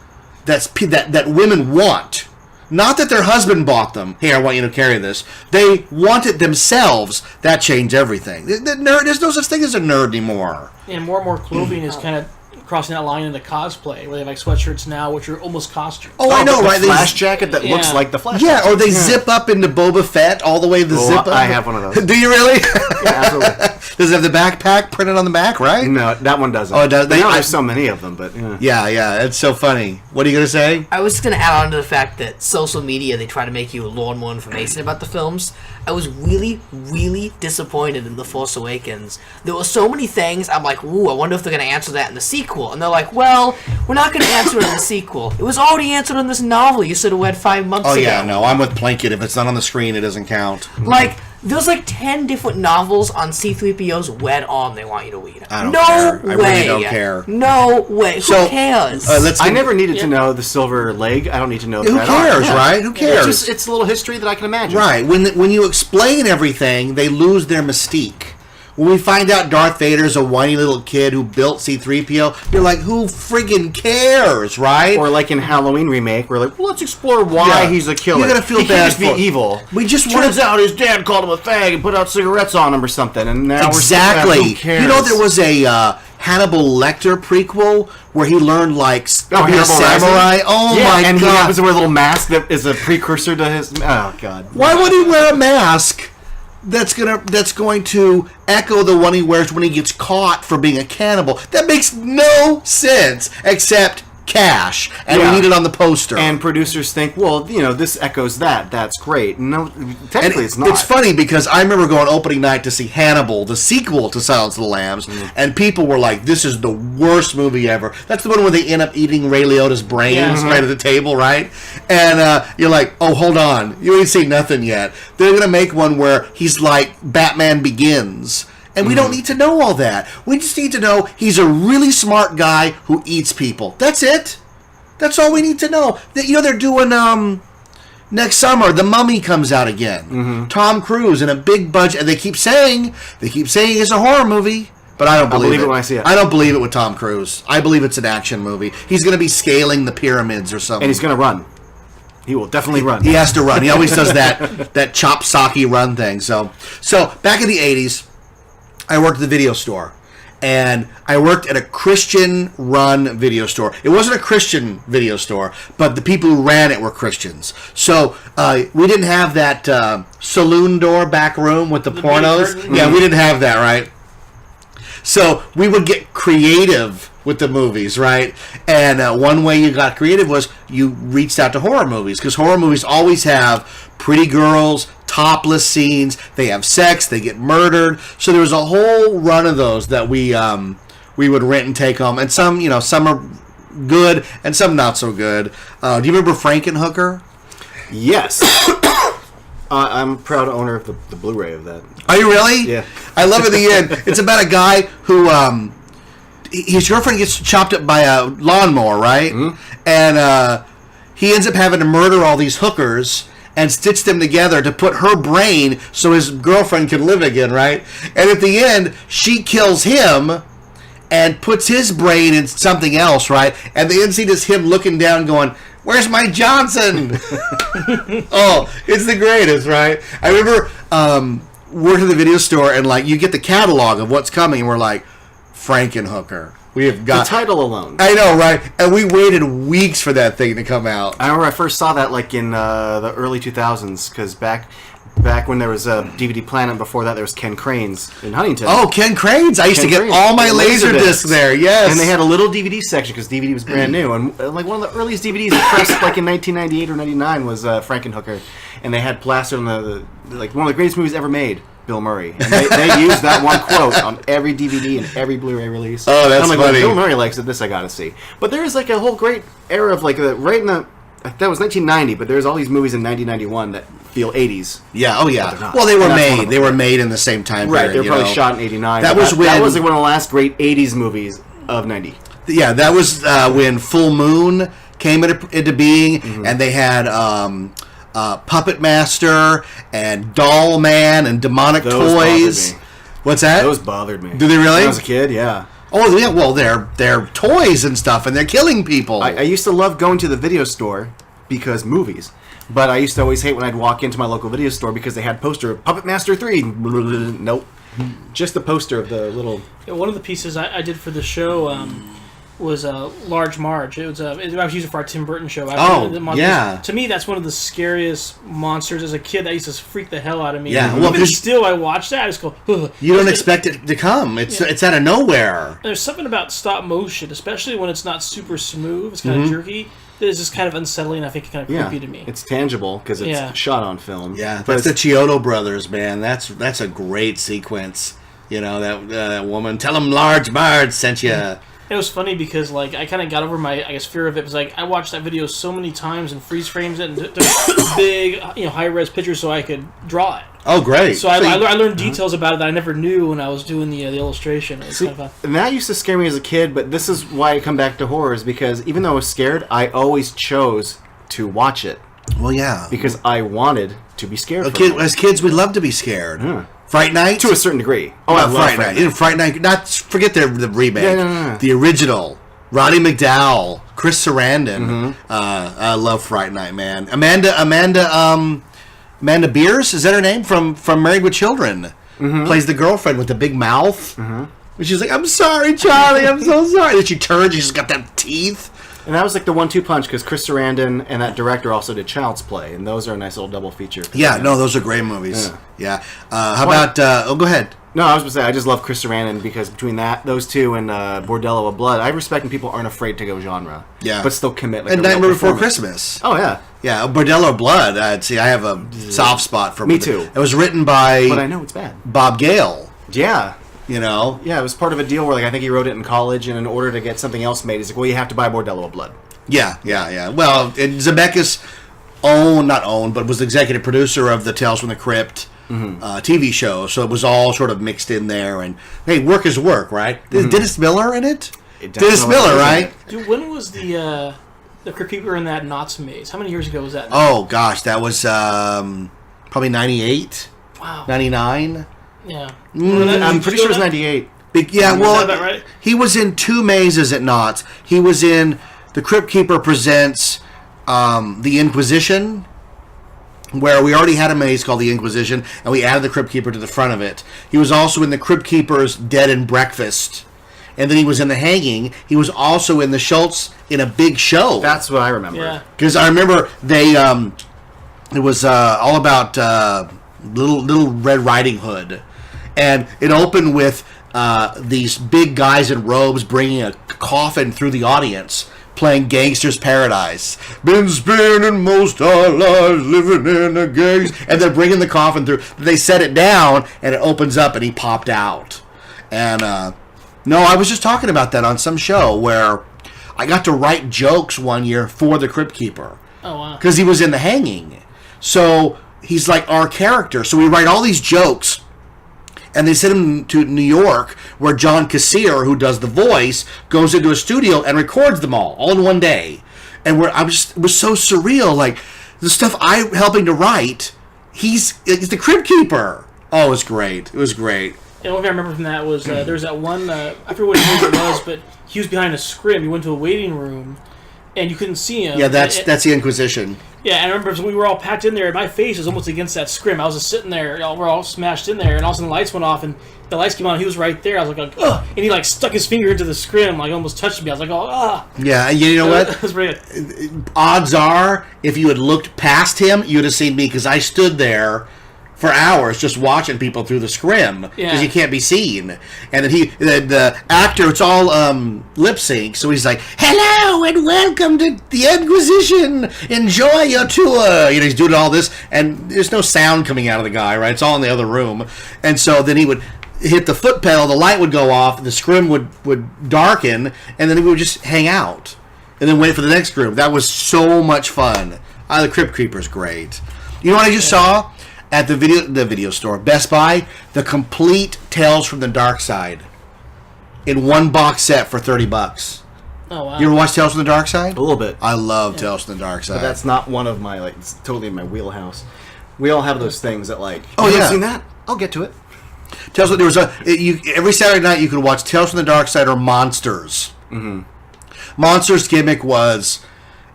that women want, Not that their husband bought them. Here, I want you to carry this. They want it themselves. That changed everything. There's no such thing as a nerd anymore. And more clothing is kind of crossing that line into cosplay, where they have like sweatshirts now, which are almost costumes. Oh, I know, right? The Flash jacket that looks like the Flash jacket. Or they zip up into Boba Fett all the way to the zip up. I have one of those. Do you really? Yeah, absolutely. Does it have the backpack printed on the back, right? No, that one doesn't. Oh, it does. There's so many of them, but Yeah, it's so funny. What are you going to say? I was just going to add on to the fact that social media, they try to make you learn more information about the films. I was really, really disappointed in The Force Awakens. There were so many things, I'm like, ooh, I wonder if they're going to answer that in the sequel. And they're like, well, we're not going to answer it in the sequel. It was already answered in this novel you said it read 5 months ago. Oh, yeah, no, I'm with Plinkett. If it's not on the screen, it doesn't count. Like, there's like 10 different novels on C-3PO's wed arm they want you to read. I don't care. I really don't care. No way. Who cares? I never needed to know the silver leg. I don't need to know the Who red arm. cares, right? Who cares? It's a little history that I can imagine. Right. When you explain everything, they lose their mystique. When we find out Darth Vader's a whiny little kid who built C-3PO, you're like, who friggin' cares, right? Or like in Halloween remake, we're like, well, let's explore why he's a killer. You're gonna feel he bad can't just be evil. We just turns out his dad called him a fag and put out cigarettes on him or something, and now exactly. Who cares? You know, there was a Hannibal Lecter prequel where he learned like to be a samurai. Oh my and god! he happens to wear a little mask that is a precursor to his. Oh god! Why would he wear a mask that's going to echo the one he wears when he gets caught for being a cannibal? That makes no sense, except cash, and we need it on the poster. And producers think, well, this echoes that. That's great. No, technically it's not. It's funny because I remember going opening night to see Hannibal, the sequel to Silence of the Lambs, and people were like, this is the worst movie ever. That's the one where they end up eating Ray Liotta's brains right at the table, right? And you're like, oh, hold on. You ain't seen nothing yet. They're going to make one where he's like Batman Begins. And we don't need to know all that. We just need to know he's a really smart guy who eats people. That's it. That's all we need to know. They're doing next summer. The Mummy comes out again. Tom Cruise in a big budget, and they keep saying it's a horror movie, but I don't believe it when I see it. I don't believe it with Tom Cruise. I believe it's an action movie. He's going to be scaling the pyramids or something, and he's going to run. He will definitely run. He has to run. He always does that chop socky run thing. So back in the 80s. I worked at the video store, and I worked at a Christian-run video store. It wasn't a Christian video store, but the people who ran it were Christians. So we didn't have that saloon door back room with the pornos. Yeah, we didn't have that, right? So we would get creative with the movies, right? And one way you got creative was you reached out to horror movies, because horror movies always have pretty girls, topless scenes, they have sex, they get murdered. So there was a whole run of those that we would rent and take home, and some are good and some not so good. Do you remember Frankenhooker? Yes. I'm a proud owner of the Blu-ray of that. Are you really? Yeah. I love it at the end. It's about a guy who his girlfriend gets chopped up by a lawnmower, right? Mm-hmm. And he ends up having to murder all these hookers and stitch them together to put her brain so his girlfriend can live again, right? And at the end, she kills him and puts his brain in something else, right? And the end scene is him looking down going, where's my Johnson? Oh, it's the greatest, right? I remember working at the video store, and like you get the catalog of what's coming, and we're like, Frankenhooker. We have got the title alone. I know, right? And we waited weeks for that thing to come out. I remember I first saw that like in the early 2000s, because back when there was DVD Planet, before that there was Ken Crane's in Huntington. Oh, Ken Crane's! I used to get all my Laserdiscs there. Yes, and they had a little DVD section because DVD was brand new. And like one of the earliest DVDs pressed like in 1998 or 99 was Frankenhooker, and they had plastered on the like one of the greatest movies ever made. Bill Murray. And they used that one quote on every DVD and every Blu-ray release. Oh, that's funny. funny. Bill Murray likes it. This I gotta see. But there is like a whole great era of like right in the that was 1990, but there's all these movies in 1991 that feel 80s. Yeah. Oh yeah. Well, they were made. They were made in the same time period. Right. They were probably shot in 89. That was like one of the last great 80s movies of 90. Yeah, that was when Full Moon came into being, and they had. Puppet Master and Doll Man and Demonic Toys. What's that? Those bothered me. Do they really? When I was a kid, yeah. Oh yeah, well they're toys and stuff, and they're killing people. I used to love going to the video store because movies. But I used to always hate when I'd walk into my local video store because they had a poster of Puppet Master 3. Nope. Just the poster of the little... Yeah, one of the pieces I did for the show was Large Marge. I was using it for our Tim Burton show. Yeah. To me, that's one of the scariest monsters. As a kid, that used to freak the hell out of me. Yeah, well, even still, I watch that, I just go, ugh. You don't expect it to come. It's out of nowhere. There's something about stop motion, especially when it's not super smooth. It's kind of jerky. It's just kind of unsettling. I think kind of creepy to me. It's tangible because it's shot on film. Yeah, that's the Chiodo brothers, man. That's a great sequence. You know, that woman, tell them Large Marge sent you. It was funny because, like, I kind of got over my, I guess, fear of it. Because, like, I watched that video so many times and freeze frames it and took big, high-res pictures so I could draw it. Oh, great. So I learned details about it that I never knew when I was doing the illustration. It was kind of fun. And that used to scare me as a kid, but this is why I come back to horrors, because even though I was scared, I always chose to watch it. Well, yeah. Because I wanted to be scared. As kids, we love to be scared. Yeah. Fright Night? To a certain degree. Oh, I love Fright Night. Fright Night. Forget the remake. Yeah, no. The original. Roddy McDowell, Chris Sarandon. I love Fright Night, man. Amanda Beers, is that her name? From Married with Children. Plays the girlfriend with the big mouth. And she's like, I'm sorry, Charlie, I'm so sorry. And she turns, she's got that teeth. And that was like the 1-2 punch, because Chris Sarandon and that director also did Child's Play, and those are a nice little double feature. Yeah, no, those are great movies. Yeah. How about, go ahead. No, I was going to say, I just love Chris Sarandon, because between those two and Bordello of Blood, I respect when people aren't afraid to go genre. Yeah. But still commit. Like and Nightmare Before Christmas. Oh, yeah. Yeah, Bordello of Blood, I have a soft spot for Me too. It was written by... But I know it's bad. Bob Gale. Yeah. You know? Yeah, it was part of a deal where, like, I think he wrote it in college, and in order to get something else made, he's like, well, you have to buy Bordello of Blood. Yeah. Well, Zemeckis was the executive producer of the Tales from the Crypt TV show, so it was all sort of mixed in there. And hey, work is work, right? Is Dennis Miller in it? Dennis Miller, right? Dude, when was the Crypt Keeper in that Knott's Maze? How many years ago was that? Oh gosh, that was probably 98. Wow. 99. Yeah. I'm pretty sure it's 98. Yeah, well, that right? He was in 2 mazes at Knott's. He was in The Crypt Keeper Presents The Inquisition, where we already had a maze called The Inquisition, and we added The Crypt Keeper to the front of it. He was also in The Crypt Keeper's Dead and Breakfast. And then he was in The Hanging. He was also in The Schultz in a big show. That's what I remember. Yeah. Because I remember they, it was all about Little Red Riding Hood. And it opened with these big guys in robes bringing a coffin through the audience, playing Gangster's Paradise. Been spending most our lives living in a gang. And they're bringing the coffin through. They set it down, and it opens up, and he popped out. And, no, I was just talking about that on some show where I got to write jokes one year for the Crypt Keeper. Oh, wow. Because he was in The Hanging. So he's like our character. So we write all these jokes, and they send him to New York, where John Cassier, who does the voice, goes into a studio and records them all in one day. And it was so surreal. Like, the stuff I'm helping to write, he's the Crypt Keeper. Oh, it was great. It was great. The only thing I remember from that was there was that one, I forget what movie it was, but he was behind a scrim. He went to a waiting room, and you couldn't see him. Yeah, that's the Inquisition. Yeah, and I remember we were all packed in there, and my face was almost against that scrim. I was just sitting there, we're all smashed in there, and all of a sudden the lights went off, and the lights came on, and he was right there. I was like, ugh! And he like stuck his finger into the scrim, like almost touched me. I was like, oh, ah! Yeah, and you know what? That was pretty good. Odds are, if you had looked past him, you'd have seen me, because I stood there for hours just watching people through the scrim, because you can't be seen. And then the actor, it's all lip sync, so he's like, hello and welcome to the Inquisition, enjoy your tour. You know, he's doing all this, and there's no sound coming out of the guy, right? It's all in the other room. And so then he would hit the foot pedal, the light would go off, the scrim would darken, and then we would just hang out and then wait for the next group. That was so much fun. The Crypt Keeper's great. You know what I just saw? At the video store, Best Buy, the complete Tales from the Dark Side in one box set for $30. Oh, wow. You ever watch Tales from the Dark Side? A little bit. I love Tales from the Dark Side. But that's not one of my, like, it's totally in my wheelhouse. We all have those things that, like, oh, you yeah. seen that? I'll get to it. Every Saturday night you could watch Tales from the Dark Side or Monsters. Mm-hmm. Monsters' gimmick was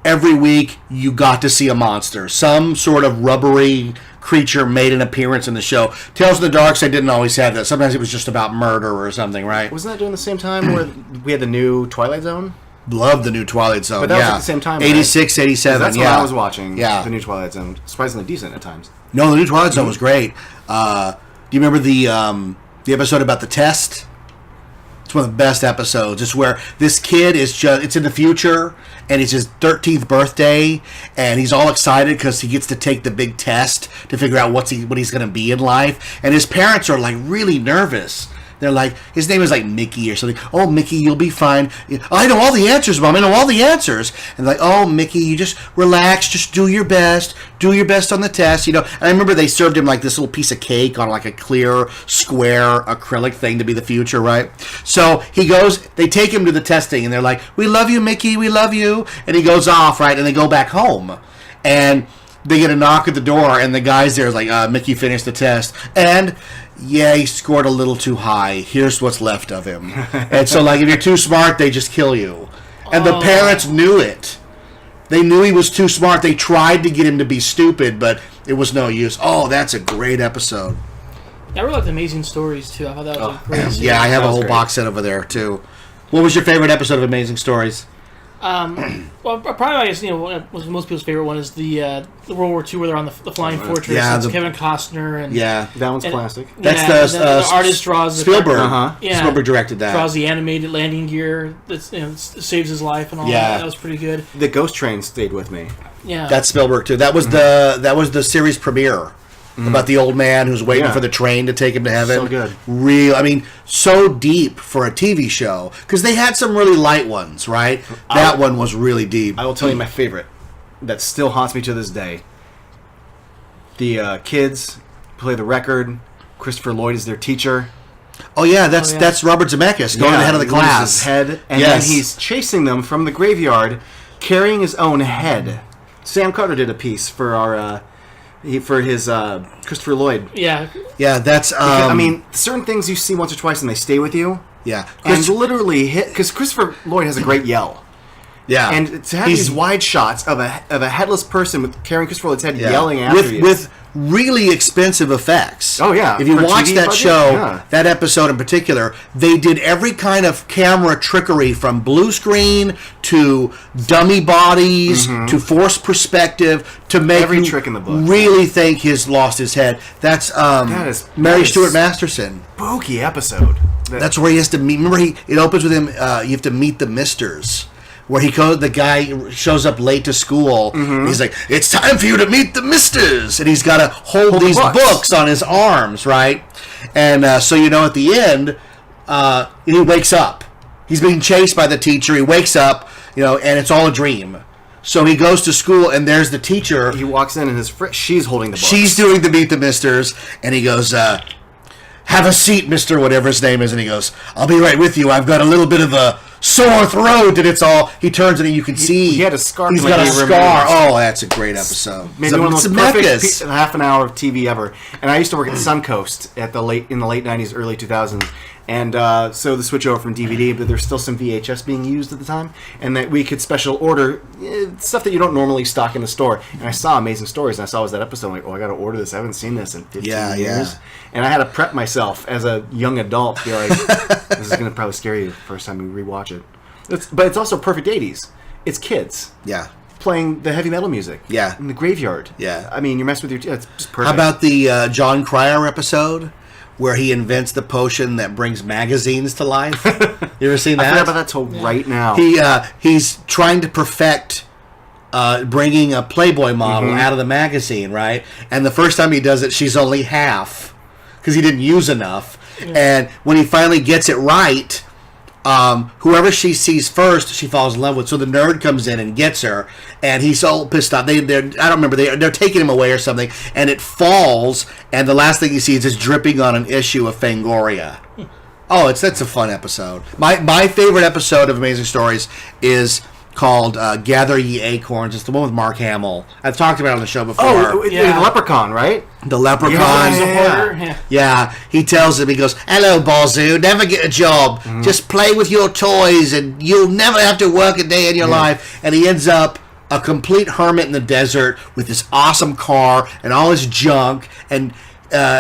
every week you got to see a monster. Some sort of rubbery creature made an appearance in the show. Tales of the Dark Side didn't always have that. Sometimes it was just about murder or something, right? Wasn't that during the same time where we had the new Twilight Zone? Loved the new Twilight Zone. But that was at the same time, right? 86, 87, That's yeah. when I was watching Yeah. the new Twilight Zone. Surprisingly decent at times. No, the new Twilight Zone was great. Do you remember the episode about the test? It's one of the best episodes. It's where this kid it's in the future, and it's his 13th birthday, and he's all excited because he gets to take the big test to figure out what he's going to be in life. And his parents are like really nervous. They're like, his name is like Mickey or something. Oh, Mickey, you'll be fine. I know all the answers, Mom. I know all the answers. And like, oh, Mickey, you just relax. Just do your best. Do your best on the test. And I remember they served him like this little piece of cake on like a clear, square, acrylic thing to be the future, right? So he goes, they take him to the testing, and they're like, we love you, Mickey. We love you. And he goes off, right? And they go back home. And they get a knock at the door, and the guy's there is like, Mickey finished the test. And... yeah, he scored a little too high. Here's what's left of him. And so, like, if you're too smart, they just kill you. And the parents knew it. They knew he was too smart. They tried to get him to be stupid, but it was no use. Oh, that's a great episode. I really liked Amazing Stories, too. I thought that was a great series. Yeah, I have a whole great. box set over there, too. What was your favorite episode of Amazing Stories? Well, probably, I guess, was most people's favorite one is the World War II where they're on the Flying Fortress. Yeah, It's Kevin Costner. And, Yeah. That one's And- classic. That's the artist draws Spielberg. Yeah. Spielberg directed that. Draws the animated landing gear that saves his life and all Yeah. that. That was pretty good. The Ghost Train stayed with me. Yeah. That's Spielberg too. That was the series premiere about the old man who's waiting Yeah. for the train to take him to heaven. So good. So deep for a TV show because they had some really light ones, right? That one was really deep. I will tell you my favorite that still haunts me to this day. The kids play the record. Christopher Lloyd is their teacher. Oh yeah, that's Robert Zemeckis going ahead of the he loses class. his head, and Yes. then he's chasing them from the graveyard, carrying his own head. Sam Carter did a piece for our his Christopher Lloyd. Yeah. Yeah, that's. I mean, certain things you see once or twice and they stay with you. yeah, And literally hit because Christopher Lloyd has a great yell, yeah, and to have these wide shots of a headless person with carrying Christopher Lloyd's head, yeah. yelling after you. with really expensive effects. Oh, yeah. If you For watch TV that budget? show, Yeah. that episode in particular, they did every kind of camera trickery from blue screen to dummy bodies to forced perspective to make Every you trick in the book. really think he's lost his head. That's Mary that is- Stuart Masterson. Spooky episode. That's where he has to meet. Remember, it opens with him. You have to meet the Misters, where the guy shows up late to school. He's like, "It's time for you to meet the Misters," and he's got to hold these books on his arms, right? And so at the end, he wakes up. He's being chased by the teacher. He wakes up, and it's all a dream. So he goes to school, and there's the teacher. He walks in, and she's holding the books. She's doing the Meet the Misters, and he goes, "Have a seat, Mr. whatever his name is," and he goes, "I'll be right with you. I've got a little bit of a sore throat," and it's all, he turns and you can see. he had a scar. He's got a scar. Oh, that's a great episode. Maybe one of the most Zemeckis. perfect half an hour of TV ever. And I used to work at Suncoast in the late 90s, early 2000s. And so the switch over from DVD, but there's still some VHS being used at the time, and that we could special order stuff that you don't normally stock in the store. And I saw Amazing Stories, and I saw it was that episode. I'm like, oh, I got to order this. I haven't seen this in 15 Yeah, years. yeah. And I had to prep myself as a young adult. Be like, this is going to probably scare you the first time you rewatch it. But it's also perfect 80s. It's kids Yeah. playing the heavy metal music. Yeah. In the graveyard. Yeah. I mean, you're messing with it's just perfect. How about the John Cryer episode where he invents the potion that brings magazines to life? You ever seen I that? forgot about that till right now. He's trying to perfect bringing a Playboy model out of the magazine, right? And the first time he does it, she's only half because he didn't use enough. Yeah. And when he finally gets it right, whoever she sees first, she falls in love with. So the nerd comes in and gets her, and he's all pissed off. I don't remember. They're taking him away or something, and it falls. And the last thing you see is it's dripping on an issue of Fangoria. Oh, that's a fun episode. My favorite episode of Amazing Stories is called Gather Ye Acorns. It's the one with Mark Hamill. I've talked about it on the show before. Oh, Yeah. the Leprechaun, right? The Leprechaun. Yeah. Yeah, he tells him, he goes, "Hello, Bozu, never get a job. Just play with your toys and you'll never have to work a day in your life." And he ends up a complete hermit in the desert with this awesome car and all his junk, and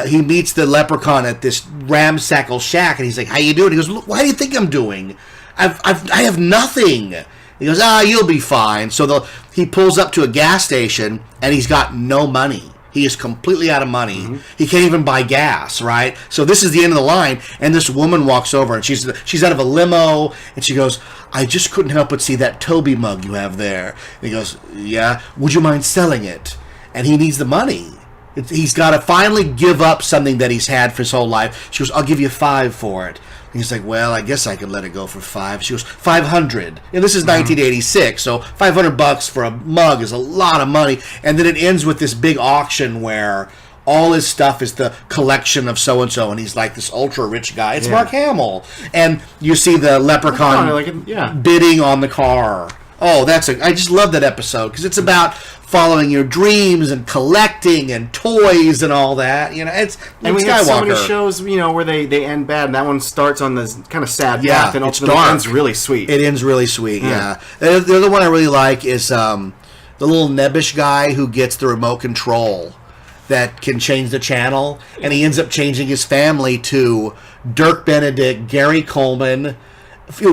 he meets the leprechaun at this ramshackle shack, and he's like, "How you doing?" He goes, "Look, what do you think I'm doing? I have nothing." He goes, "You'll be fine." So he pulls up to a gas station, and he's got no money. He is completely out of money. Mm-hmm. He can't even buy gas, right? So this is the end of the line, and this woman walks over, and she's out of a limo, and she goes, "I just couldn't help but see that Toby mug you have there." And he goes, "Yeah, would you mind selling it?" And he needs the money. He's got to finally give up something that he's had for his whole life. She goes, "I'll give you $5 for it." And he's like, "Well, I guess I could let it go for $5." She goes, $500. And this is 1986, so $500 for a mug is a lot of money. And then it ends with this big auction where all his stuff is the collection of so-and-so, and he's like this ultra-rich guy. It's Mark Hamill. And you see the leprechaun bidding on the car. Oh, I just love that episode, because it's about following your dreams and collecting and toys and all that. You know, it's and we Skywalker. have so many shows, where they end bad, and that one starts on this kind of sad path, and ultimately ends really sweet. It ends really sweet, yeah. The other one I really like is the little nebbish guy who gets the remote control that can change the channel, and he ends up changing his family to Dirk Benedict, Gary Coleman,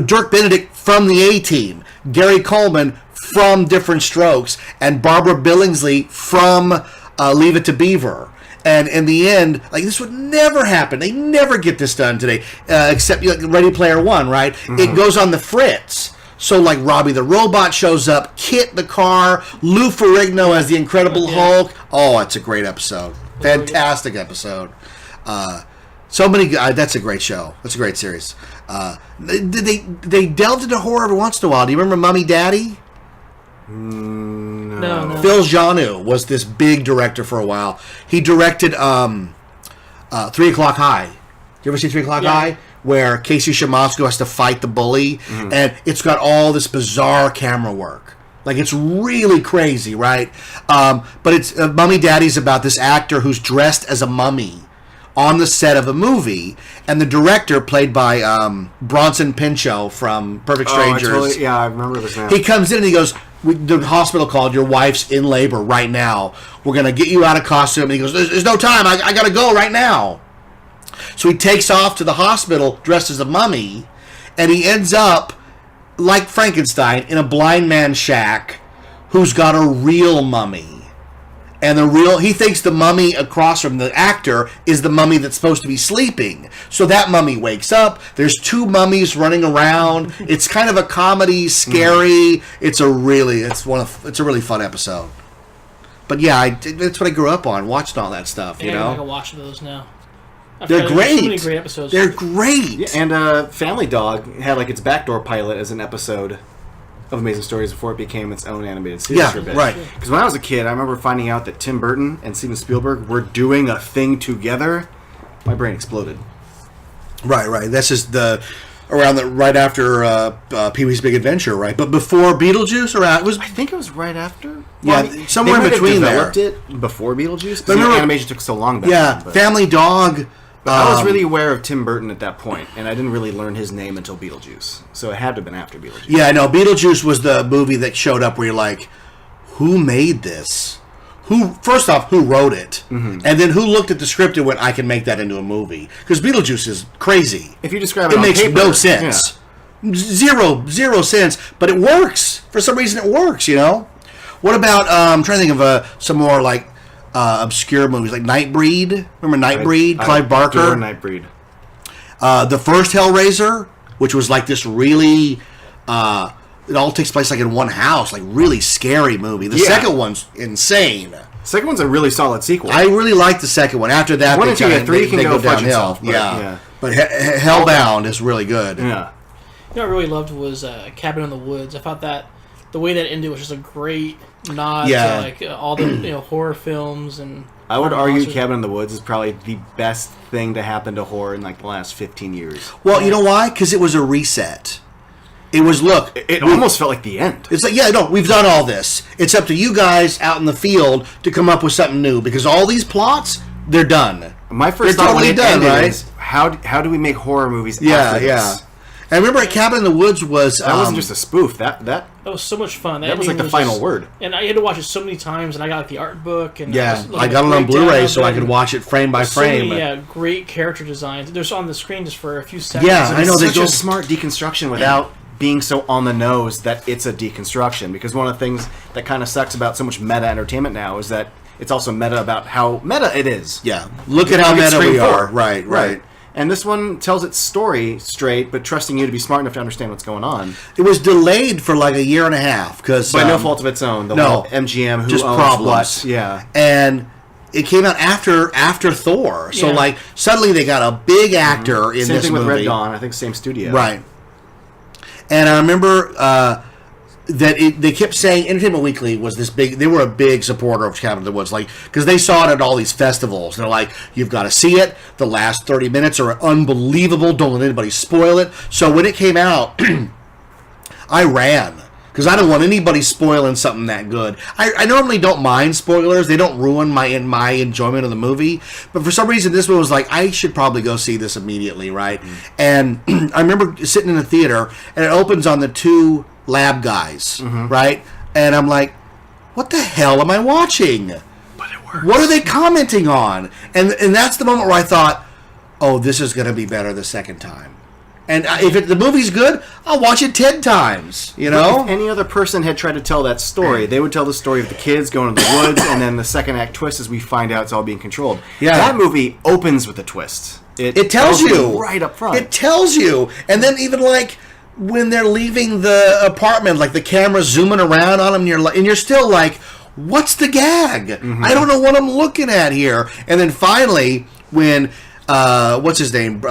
Dirk Benedict from the A-Team, Gary Coleman from Different Strokes, and Barbara Billingsley from Leave It to Beaver. And in the end, like, this would never happen. They never get this done today, except Ready Player One, right? Mm-hmm. It goes on the fritz. So, like, Robbie the Robot shows up, Kit the car, Lou Ferrigno as the Incredible Hulk. Oh, it's a great episode. Fantastic episode. So many. That's a great show. That's a great series. They delved into horror every once in a while. Do you remember Mummy Daddy? No. Phil Janu was this big director for a while. He directed 3 O'Clock High. Do you ever see 3 O'Clock High? Where Casey Shamasco has to fight the bully, and it's got all this bizarre camera work. Like, it's really crazy, right? But it's Mummy Daddy's about this actor who's dressed as a mummy on the set of a movie, and the director, played by Bronson Pinchot from Perfect Strangers. I remember this now. He comes in and he goes, the hospital called, "Your wife's in labor right now. We're going to get you out of costume." And he goes, there's no time. I got to go right now. So he takes off to the hospital dressed as a mummy, and he ends up, like Frankenstein, in a blind man's shack who's got a real mummy. And he thinks the mummy across from the actor is the mummy that's supposed to be sleeping. So that mummy wakes up. There's 2 mummies running around. It's kind of a comedy, scary. It's a really fun episode. But yeah, that's what I grew up on, watching all that stuff. You know, I can watch those now. They're great. So many great episodes. They're great. Yeah, and Family Dog had like its backdoor pilot as an episode of Amazing Stories before it became its own animated series for a bit. Right. Because when I was a kid, I remember finding out that Tim Burton and Steven Spielberg were doing a thing together. My brain exploded. Right. That's just right after Pee-wee's Big Adventure, right? But before Beetlejuice, I think it was right after. Yeah, somewhere in between there. They developed it before Beetlejuice. But the animation took so long back then. Yeah, Family Dog. I was really aware of Tim Burton at that point, and I didn't really learn his name until Beetlejuice. So it had to have been after Beetlejuice. Yeah, no, Beetlejuice was the movie that showed up where you're like, who made this? First off, who wrote it? Mm-hmm. And then who looked at the script and went, I can make that into a movie? Because Beetlejuice is crazy. If you describe it on makes paper, no sense. Yeah. Zero sense. But it works. For some reason, it works, you know? What about, I'm trying to think of some more, like, obscure movies, like Nightbreed. Remember Nightbreed? Clive Barker? Nightbreed. The first Hellraiser, which was like this really... it all takes place like in one house, like really scary movie. The second one's insane. The second one's a really solid sequel. I really like the second one. After that, 1 and 2 and 3 can go downhill. But Hellbound is really good. Yeah. You know what I really loved was Cabin in the Woods. I thought that the way that ended was just a great nod to like all the horror films. And I would argue Cabin in the Woods is probably the best thing to happen to horror in like the last 15 years. Well, you know why? Because it was a reset. It was, it almost felt like the end. It's like, we've done all this. It's up to you guys out in the field to come up with something new, because all these plots, they're done. My first thought when it ended is, how do we make horror movies after this? I remember at Cabin in the Woods was... That wasn't just a spoof. That was so much fun. That was like the final word. And I had to watch it so many times, and I got the art book. And I got it on Blu-ray so I could watch it frame by frame. So many, great character designs. They're on the screen just for a few seconds. Yeah, I know. It's such a smart deconstruction without being so on the nose that it's a deconstruction. Because one of the things that kind of sucks about so much meta entertainment now is that it's also meta about how meta it is. Yeah, look at how meta we are. Right. And this one tells its story straight, but trusting you to be smart enough to understand what's going on. It was delayed for like a year and a half because by no fault of its own. Whole MGM who just owns problems. What? Yeah, and it came out after Thor, so like suddenly they got a big actor in same this thing with movie. Red Dawn. I think same studio. Right. And I remember they kept saying Entertainment Weekly was this big. They were a big supporter of Cabin in the Woods, like because they saw it at all these festivals. They're like, "You've got to see it. The last 30 minutes are unbelievable. Don't let anybody spoil it." So when it came out, I ran because I don't want anybody spoiling something that good. I normally don't mind spoilers; they don't ruin my enjoyment of the movie. But for some reason, this one was like, I should probably go see this immediately, right? And I remember sitting in the theater, and it opens on the two lab guys, right? And I'm like, what the hell am I watching? But it works. What are they commenting on? And that's the moment where I thought, oh, this is going to be better the second time. And if the movie's good, I'll watch it 10 times, you know? If any other person had tried to tell that story, they would tell the story of the kids going to the woods, and then the second act twist is we find out it's all being controlled. Yeah. That movie opens with a twist. It tells you. Right up front. It tells you. And then even like when they're leaving the apartment, like the camera's zooming around on them, and you're still like, what's the gag? I don't know what I'm looking at here. And then finally, when, what's his name?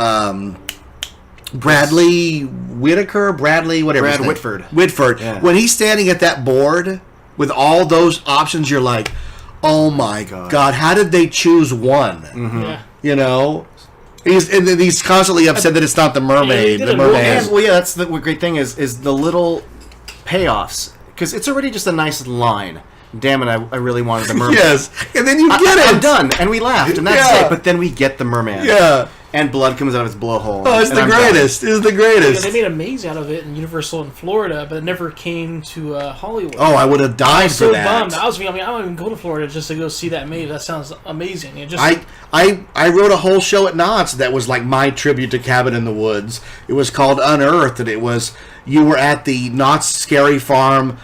Bradley Whitaker? Whatever. Brad Whitford. Whitford. Yeah. When he's standing at that board with all those options, you're like, oh my God, how did they choose one? Yeah. You know? He's constantly upset that it's not the mermaid. The merman. Well, yeah, that's the great thing is the little payoffs. Because it's already just a nice line. Damn it, I really wanted the merman. Yes. And then you get it. I'm done. And we laughed. And that's it. But then we get the merman. Yeah. And blood comes out of its blowhole. Oh, it's the greatest. It's the greatest. They made a maze out of it in Universal in Florida, but it never came to Hollywood. Oh, I would have died for that. Bummed. I don't even go to Florida just to go see that maze. That sounds amazing. It just I wrote a whole show at Knott's that was like my tribute to Cabin in the Woods. It was called Unearthed, and it was you were at the Knott's Scary Farm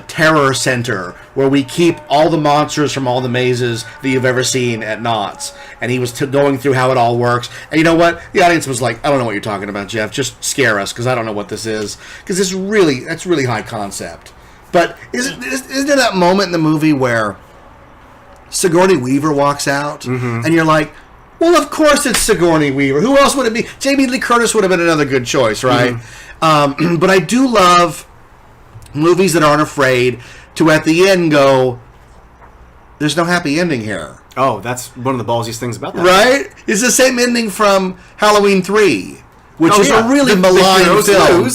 Terror Center, where we keep all the monsters from all the mazes that you've ever seen at Knott's. And he was going through how it all works. And you know what? The audience was like, I don't know what you're talking about, Jeff. Just scare us, because I don't know what this is. Because that's really high concept. But isn't there that moment in the movie where Sigourney Weaver walks out, and you're like, well, of course it's Sigourney Weaver. Who else would it be? Jamie Lee Curtis would have been another good choice, right? But I do love movies that aren't afraid to at the end go, there's no happy ending here. Oh, that's one of the ballsiest things about that. Right? It's the same ending from Halloween 3, which is a really maligned film.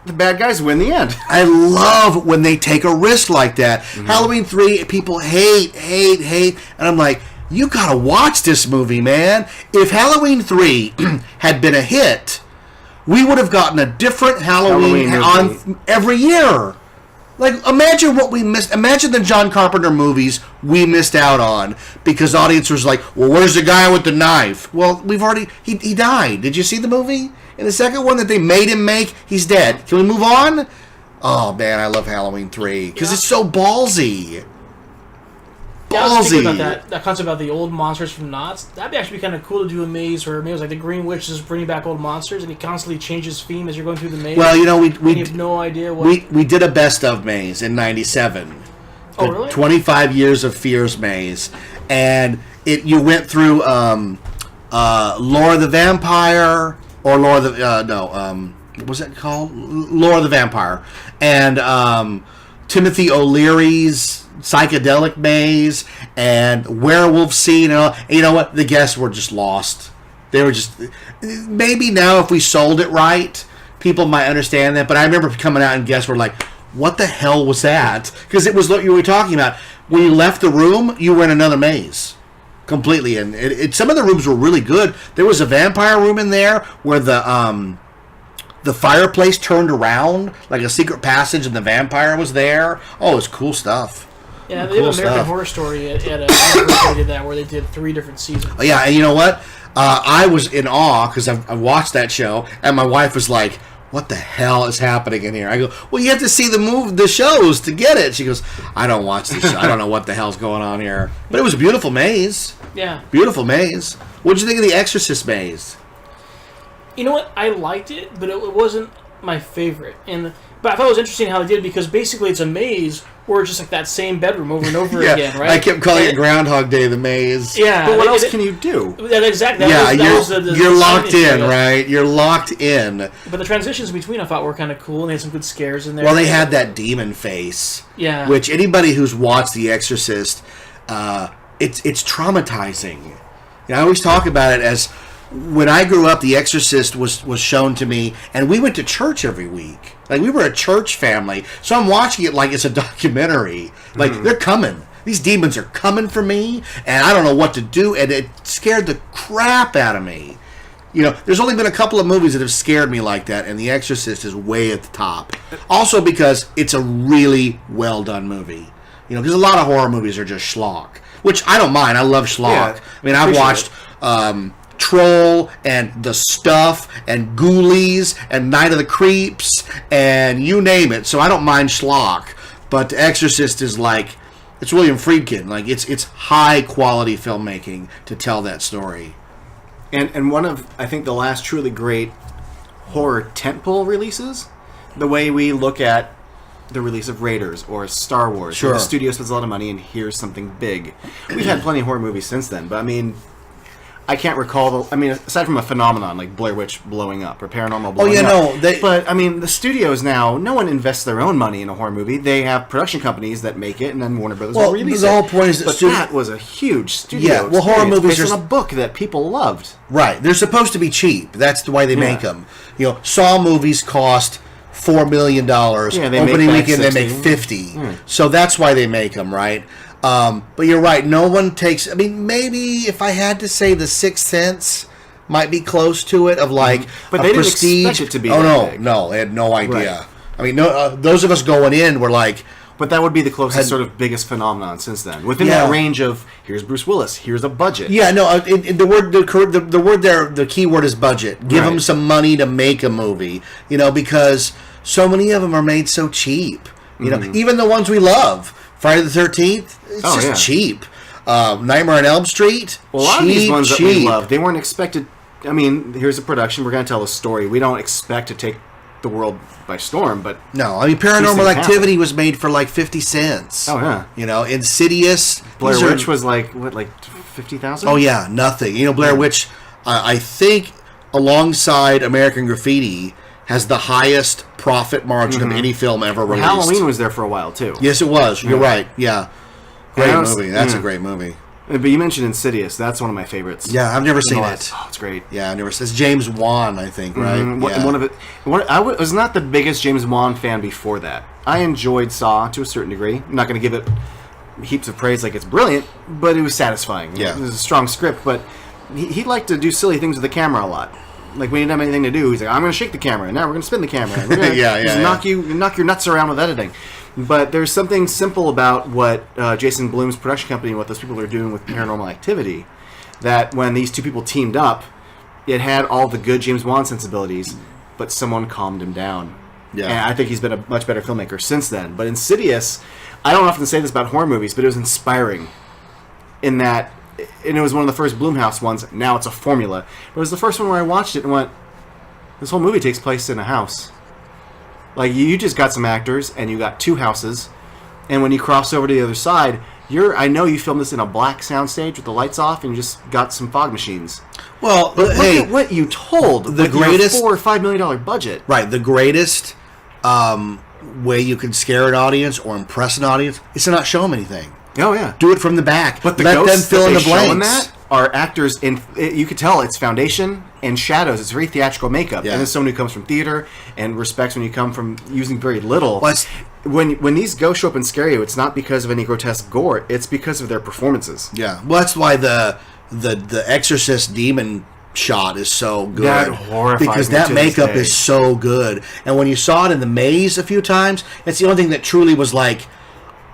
The bad guys win the end. I love when they take a risk like that. Halloween 3, people hate, and I'm like, you gotta watch this movie, man. If Halloween 3 had been a hit, we would have gotten a different Halloween on every year. Like, imagine what we missed. Imagine the John Carpenter movies we missed out on because the audience was like, well, where's the guy with the knife? Well, he died. Did you see the movie? In the second one that they made him make, he's dead. Can we move on? Oh, man, I love Halloween 3 because it's so ballsy. Yeah, I was thinking about that concept about the old monsters from Knott's. That'd actually be kind of cool to do a maze where maybe it was like the Green Witch is bringing back old monsters, and he constantly changes theme as you're going through the maze. Well, you know, we have no idea what we did a best of maze in '97. Oh, really? 25 Years of Fears maze, and you went through Lore of the Vampire or Lore of the what was that called? Lore of the Vampire, and Timothy O'Leary's psychedelic maze and werewolf scene and all. And you know what? The guests were just lost. They were just... Maybe now if we sold it right, people might understand that. But I remember coming out and guests were like, what the hell was that? Because it was what you were talking about. When you left the room, you were in another maze. Completely. And some of the rooms were really good. There was a vampire room in there where the the fireplace turned around like a secret passage, and the vampire was there. Oh, it's cool stuff. Yeah, they Cool have American stuff. Horror Story at they did that, where they did 3 different seasons. Oh, yeah, and you know what? I was in awe because I watched that show, and my wife was like, "What the hell is happening in here?" I go, "Well, you have to see the shows to get it." She goes, "I don't watch these shows. I don't know what the hell's going on here." But it was a beautiful maze. Yeah. Beautiful maze. What did you think of the Exorcist maze? You know what? I liked it, but it wasn't my favorite. But I thought it was interesting how they did it, because basically it's a maze where it's just like that same bedroom over and over again, right? I kept calling it Groundhog Day, the maze. Yeah. But what else can you do? Exactly. You're locked in, right? You're locked in. But the transitions between I thought were kind of cool, and they had some good scares in there. Well, they had that demon face. Yeah. Which anybody who's watched The Exorcist, it's traumatizing. I always talk about it as, when I grew up, The Exorcist was shown to me, and we went to church every week. Like, we were a church family, so I'm watching it like it's a documentary. Like, they're coming. These demons are coming for me, and I don't know what to do, and it scared the crap out of me. There's only been a couple of movies that have scared me like that, and The Exorcist is way at the top. Also because it's a really well-done movie. Because a lot of horror movies are just schlock, which I don't mind. I love schlock. Yeah, I mean, I've watched Troll and The Stuff and Ghoulies and Night of the Creeps and you name it. So I don't mind schlock. But The Exorcist is like, it's William Friedkin. Like, it's high quality filmmaking to tell that story. And one of, I think, the last truly great horror tentpole releases, the way we look at the release of Raiders or Star Wars. Sure. Where the studio spends a lot of money and here's something big. We've had plenty of horror movies since then, but I mean, I can't recall aside from a phenomenon like Blair Witch blowing up or Paranormal blowing up. But I mean, the studios now, no one invests their own money in a horror movie. They have production companies that make it, and then Warner Brothers will release it. The whole point is but that was a huge studio. Yeah, well, horror movies based on a book that people loved. Right, they're supposed to be cheap. That's the way they make them. Saw movies cost $4 million. Yeah, they opening make weekend 60. they make 50. So that's why they make them, right? But you're right. No one takes. I mean, maybe if I had to say, The Sixth Sense might be close to it. Of like, but a they prestige. didn't expect it to be. Oh that big. no, they had no idea. Right. I mean, those of us going in were like. But that would be the closest sort of biggest phenomenon since then. Within that range of, here's Bruce Willis, here's a budget. Yeah, no, the word there, the key word is budget. Give them some money to make a movie, because so many of them are made so cheap. Even the ones we love, Friday the 13th, it's cheap. Nightmare on Elm Street, well, a lot of these ones that we love, they weren't expected. I mean, here's a production, we're going to tell a story. We don't expect to take the world by storm, but no, I mean, Paranormal Activity was made for like 50 cents. Oh yeah, Insidious, Blair Witch was like what, like 50,000? Oh yeah, nothing. Blair Witch, I think, alongside American Graffiti, has the highest profit margin of any film ever released. Halloween was there for a while too. Yes, it was. You're right. Yeah, great movie. That's a great movie. But you mentioned Insidious. That's one of my favorites. Yeah, I've never seen it. Oh, it's great. Yeah, I've never seen it. It's James Wan, I think, right? Yeah. One of it. I was not the biggest James Wan fan before that. I enjoyed Saw to a certain degree. I'm not going to give it heaps of praise like it's brilliant, but it was satisfying. Yeah. It was a strong script, but he liked to do silly things with the camera a lot. Like, when he didn't have anything to do, he's like, I'm going to shake the camera, and now we're going to spin the camera. And we're gonna knock your nuts around with editing. But there's something simple about what Jason Blum's production company and what those people are doing with Paranormal Activity, that when these two people teamed up, it had all the good James Wan sensibilities, but someone calmed him down. Yeah. And I think he's been a much better filmmaker since then. But Insidious, I don't often say this about horror movies, but it was inspiring in that, and it was one of the first Blumhouse ones. Now it's a formula. It was the first one where I watched it and went, this whole movie takes place in a house. Like, you just got some actors, and you got two houses, and when you cross over to the other side, I know you filmed this in a black soundstage with the lights off, and you just got some fog machines. Well, but look at what you told. The greatest $4 or $5 million budget. Right, the greatest way you can scare an audience or impress an audience is to not show them anything. Oh yeah, do it from the back. But the let ghosts them fill in the blanks. In that are actors in. You could tell it's foundation and shadows. It's very theatrical makeup. Yeah. And as someone who comes from theater and respects when you come from using very little. When these ghosts show up and scare you, it's not because of any grotesque gore. It's because of their performances. Yeah, well, that's why the Exorcist demon shot is so good. That horrifies because me that to this makeup day. is so good. And when you saw it in the maze a few times, it's the only thing that truly was like.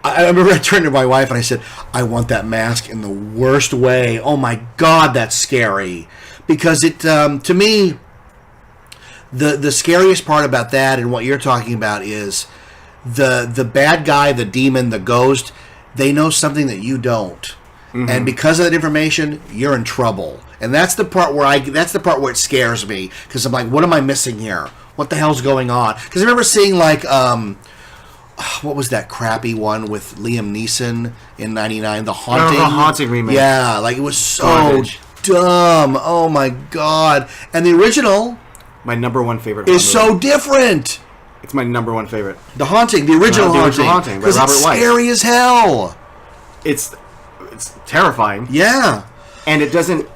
I remember I turned to my wife and I said, "I want that mask in the worst way." Oh my God, that's scary. Because it, to me, the scariest part about that and what you're talking about is the bad guy, the demon, the ghost. They know something that you don't, and because of that information, you're in trouble. And that's the part where it scares me, because I'm like, what am I missing here? What the hell's going on? Because I remember seeing like what was that crappy one with Liam Neeson in '99? The Haunting. Oh, the Haunting remake. Yeah, like it was so Garbage. dumb. Oh my God! And the original My number one favorite is horror so movie. different. It's my number one favorite. The Haunting, the original The Haunting, original Haunting by because Robert it's Wise. scary as hell. It's terrifying, Yeah. and it doesn't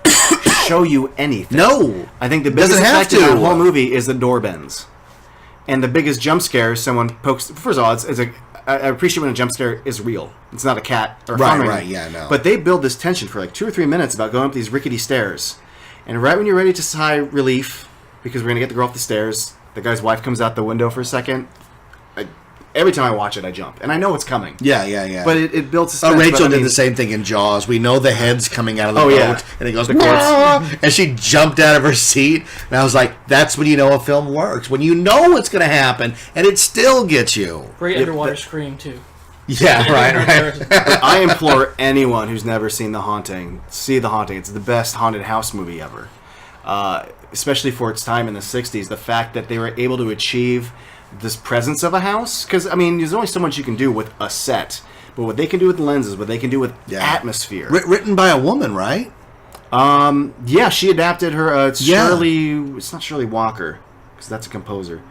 show you anything. No. I think the Doesn't biggest have effect in that to. whole movie is the door bends. And the biggest jump scare is someone pokes... First of all, I appreciate when a jump scare is real. It's not a cat or a phone ringing. Right, yeah, no. But they build this tension for like 2 or 3 minutes about going up these rickety stairs. And right when you're ready to sigh relief, because we're going to get the girl off the stairs, the guy's wife comes out the window for a second. Every time I watch it, I jump. And I know it's coming. Yeah. But it builds suspense. Rachel but, I did mean, the same thing in Jaws. We know the head's coming out of the boat, yeah. and it goes, The corpse. "Wah!" And she jumped out of her seat. And I was like, that's when you know a film works. When you know what's going to happen, and it still gets you. Great underwater scream too. Yeah, right. But I implore anyone who's never seen The Haunting, see The Haunting. It's the best haunted house movie ever. Especially for its time in the 60s. The fact that they were able to achieve this presence of a house. Because, I mean, there's only so much you can do with a set. But what they can do with lenses, what they can do with atmosphere. Written by a woman, right? Yeah, she adapted her... It's Yeah. It's not Shirley Walker, because that's a composer.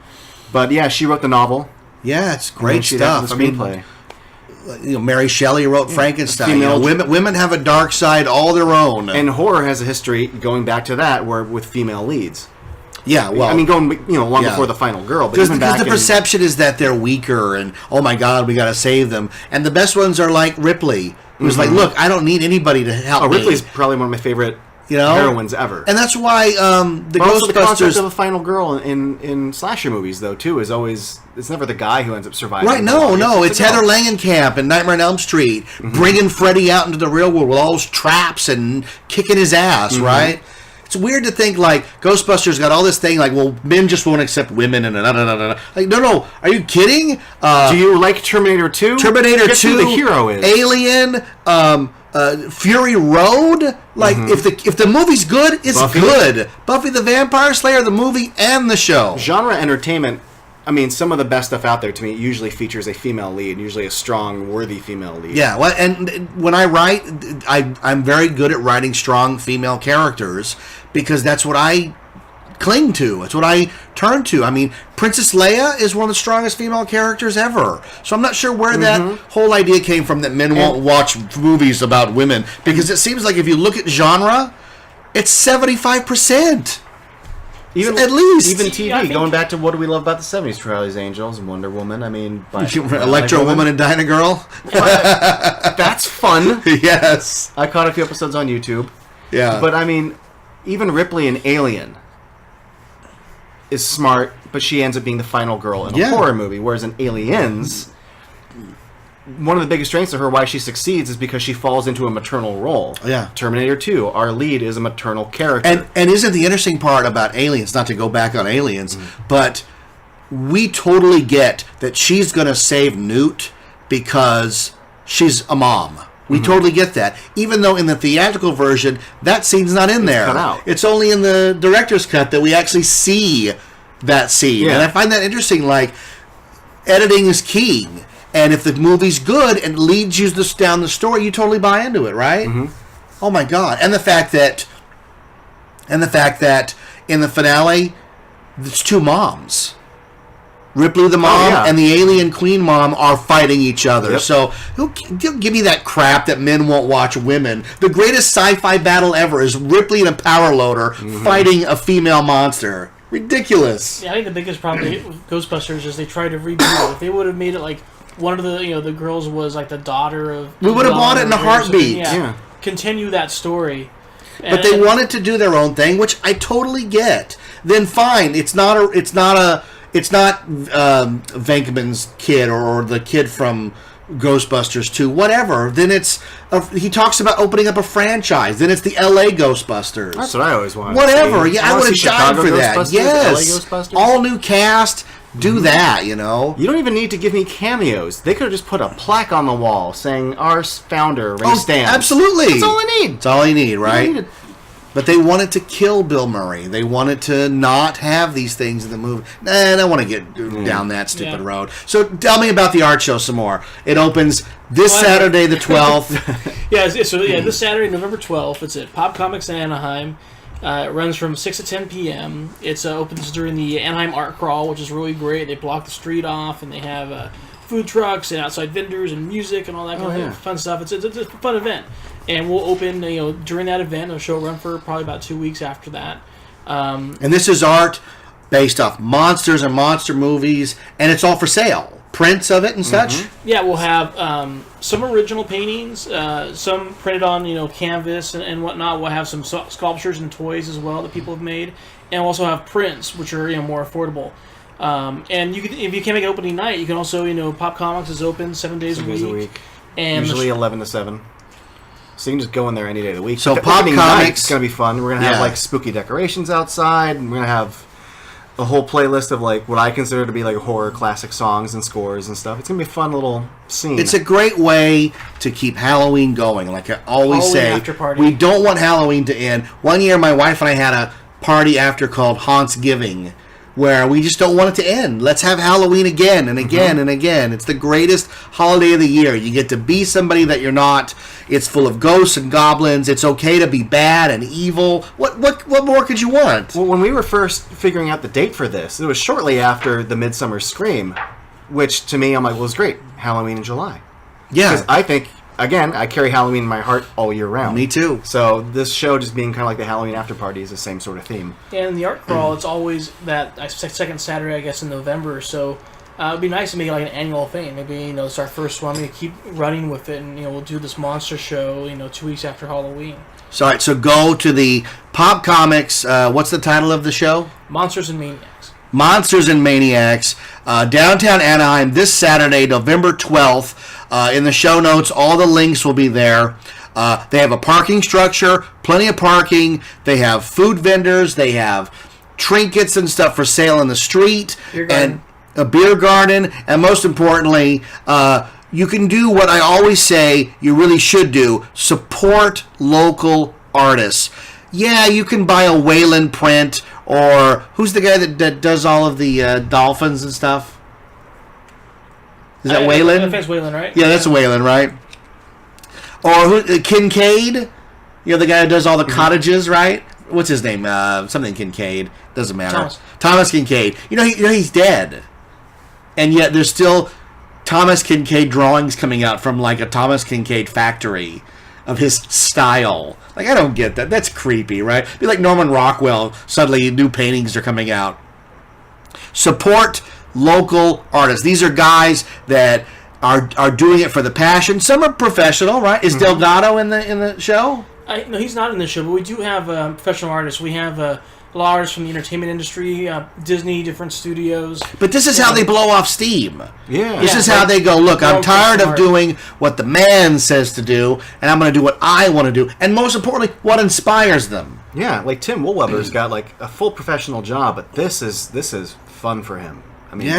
But, yeah, she wrote the novel. Yeah, it's and great she adapted stuff. the screenplay. Mary Shelley wrote Frankenstein. Female- Women have a dark side all their own. And horror has a history going back to that, where with female leads. yeah, well, I mean, going long yeah. before the final girl. But because even back the in- perception is that they're weaker, and oh my God, we got to save them. And the best ones are like Ripley, who's like, look, I don't need anybody to help me. Ripley's probably one of my favorite know? heroines ever. And that's why the But also the concept Ghostbusters. of a final girl in slasher movies, though, too, is always... It's never the guy who ends up surviving. Right, no, it's the girl. Heather Langenkamp in Nightmare on Elm Street, bringing Freddy out into the real world with all those traps and kicking his ass, right? It's weird to think, like, Ghostbusters got all this thing, like, well, men just won't accept women, and da-da-da-da-da. Like, no, are you kidding? Do you like Terminator 2? Terminator Guess 2, who the hero is? Alien, Fury Road. Like, if the movie's good, it's Buffy? good. Buffy the Vampire Slayer, the movie and the show. Genre entertainment, I mean, some of the best stuff out there, to me, usually features a female lead, usually a strong, worthy female lead. Yeah, well, and when I write, I'm very good at writing strong female characters because that's what I cling to. It's what I turn to. I mean, Princess Leia is one of the strongest female characters ever. So I'm not sure where that whole idea came from that men won't watch movies about women, because it seems like if you look at genre, it's 75%. At least. Even TV, Yeah, I think- going back to what do we love about the 70s, Charlie's Angels and Wonder Woman, I mean... Electro Woman and Dinah Girl. That's fun. Yes. I caught a few episodes on YouTube. Yeah. But, I mean, even Ripley in Alien is smart, but she ends up being the final girl in a Yeah. horror movie, whereas in Aliens... One of the biggest strengths of her, why she succeeds, is because she falls into a maternal role. Yeah. Terminator 2, our lead is a maternal character. And isn't the interesting part about Aliens, not to go back on Aliens, but we totally get that she's going to save Newt because she's a mom. We totally get that. Even though in the theatrical version, that scene's not in there. cut out. It's only in the director's cut that we actually see that scene. Yeah. And I find that interesting. Like, editing is key. And if the movie's good and leads you down the story, you totally buy into it, right? Oh my God! And the fact that in the finale, it's two moms. Ripley the mom yeah. and the alien queen mom are fighting each other. Yep. So don't give me that crap that men won't watch women. The greatest sci-fi battle ever is Ripley and a power loader fighting a female monster. Ridiculous. Yeah, I think the biggest problem with Ghostbusters is they tried to reboot it. If they would have made it like one of the the girls was like the daughter of... We would have bought it in a heartbeat. Yeah. Yeah. Continue that story. But they wanted to do their own thing, which I totally get. Then fine, it's not Venkman's kid or the kid from Ghostbusters 2, whatever. Then he talks about opening up a franchise. Then it's the LA Ghostbusters. That's what I always wanted. Whatever. Yeah, I would have died for that. Ghostbusters, Yes. LA Ghostbusters? All new cast. Do that, You don't even need to give me cameos. They could have just put a plaque on the wall saying our founder, Ray Stantz. Absolutely. That's all I need. That's all you need, right? You But they wanted to kill Bill Murray. They wanted to not have these things in the movie. Nah, I don't want to get down that stupid road. So tell me about the art show some more. It opens this Saturday, the 12th. This Saturday, November 12th. It's at Pop Comics in Anaheim. It runs from 6 to 10 p.m. It opens during the Anaheim Art Crawl, which is really great. They block the street off, and they have food trucks and outside vendors and music and all that kind of fun stuff. It's a fun event. And we'll open, during that event. The show will run for probably about 2 weeks after that. And this is art based off monsters and monster movies, and it's all for sale. Prints of it and such. Yeah, we'll have some original paintings, some printed on canvas and whatnot. We'll have some sculptures and toys as well that people have made, and we'll also have prints which are more affordable. And you can, if you can't make opening night, you can also Pop Comics is open 7 days a week, and usually 11 to 7. So you can just go in there any day of the week. So The Pop opening Comics night's going to be fun. We're going to have spooky decorations outside, and we're going to have a whole playlist of what I consider to be horror classic songs and scores and stuff. It's going to be a fun little scene. It's a great way to keep Halloween going. Like I always say, after party. We don't want Halloween to end. One year, my wife and I had a party after called Hauntsgiving, where we just don't want it to end. Let's have Halloween again and again and again. It's the greatest holiday of the year. You get to be somebody that you're not. It's full of ghosts and goblins. It's okay to be bad and evil. What more could you want? Well, when we were first figuring out the date for this, it was shortly after the Midsummer Scream, which to me, I'm like, well, it's great. Halloween in July. Yeah. Because I think, again, I carry Halloween in my heart all year round. Me too. So this show just being kind of like the Halloween after party is the same sort of theme. And in the art crawl, it's always that second Saturday, I guess, in November. So it'd be nice to make it like an annual thing. Maybe it's our first one. We keep running with it, and we'll do this monster show 2 weeks after Halloween. So, all right, so go to the Pop Comics. What's the title of the show? Monsters and Maniacs. Monsters and Maniacs, downtown Anaheim, this Saturday, November 12th. In the show notes, all the links will be there. They have a parking structure, plenty of parking. They have food vendors. They have trinkets and stuff for sale in the street. And a beer garden. And most importantly, you can do what I always say you really should do. Support local artists. Yeah, you can buy a Wayland print, or who's the guy that does all of the dolphins and stuff? Is that Wayland? I think it's Wayland, right? Yeah, that's Wayland, right? Or Kincaid? The guy who does all the cottages, right? What's his name? Something Kincaid. Doesn't matter. Thomas Kincaid. He's dead. And yet there's still Thomas Kincaid drawings coming out from a Thomas Kincaid factory of his style. I don't get that. That's creepy, right? Be like Norman Rockwell. Suddenly new paintings are coming out. Support local artists. These are guys that are doing it for the passion. Some are professional, right? Is Delgado in the show? No, he's not in the show, but we do have professional artists. We have a lot of artists from the entertainment industry, Disney, different studios. But this is how they blow off steam. Yeah. This is how they go, look, I'm tired of doing what the man says to do, and I'm going to do what I want to do. And most importantly, what inspires them. Yeah, Tim Woolweber's got a full professional job, but this is fun for him. I mean,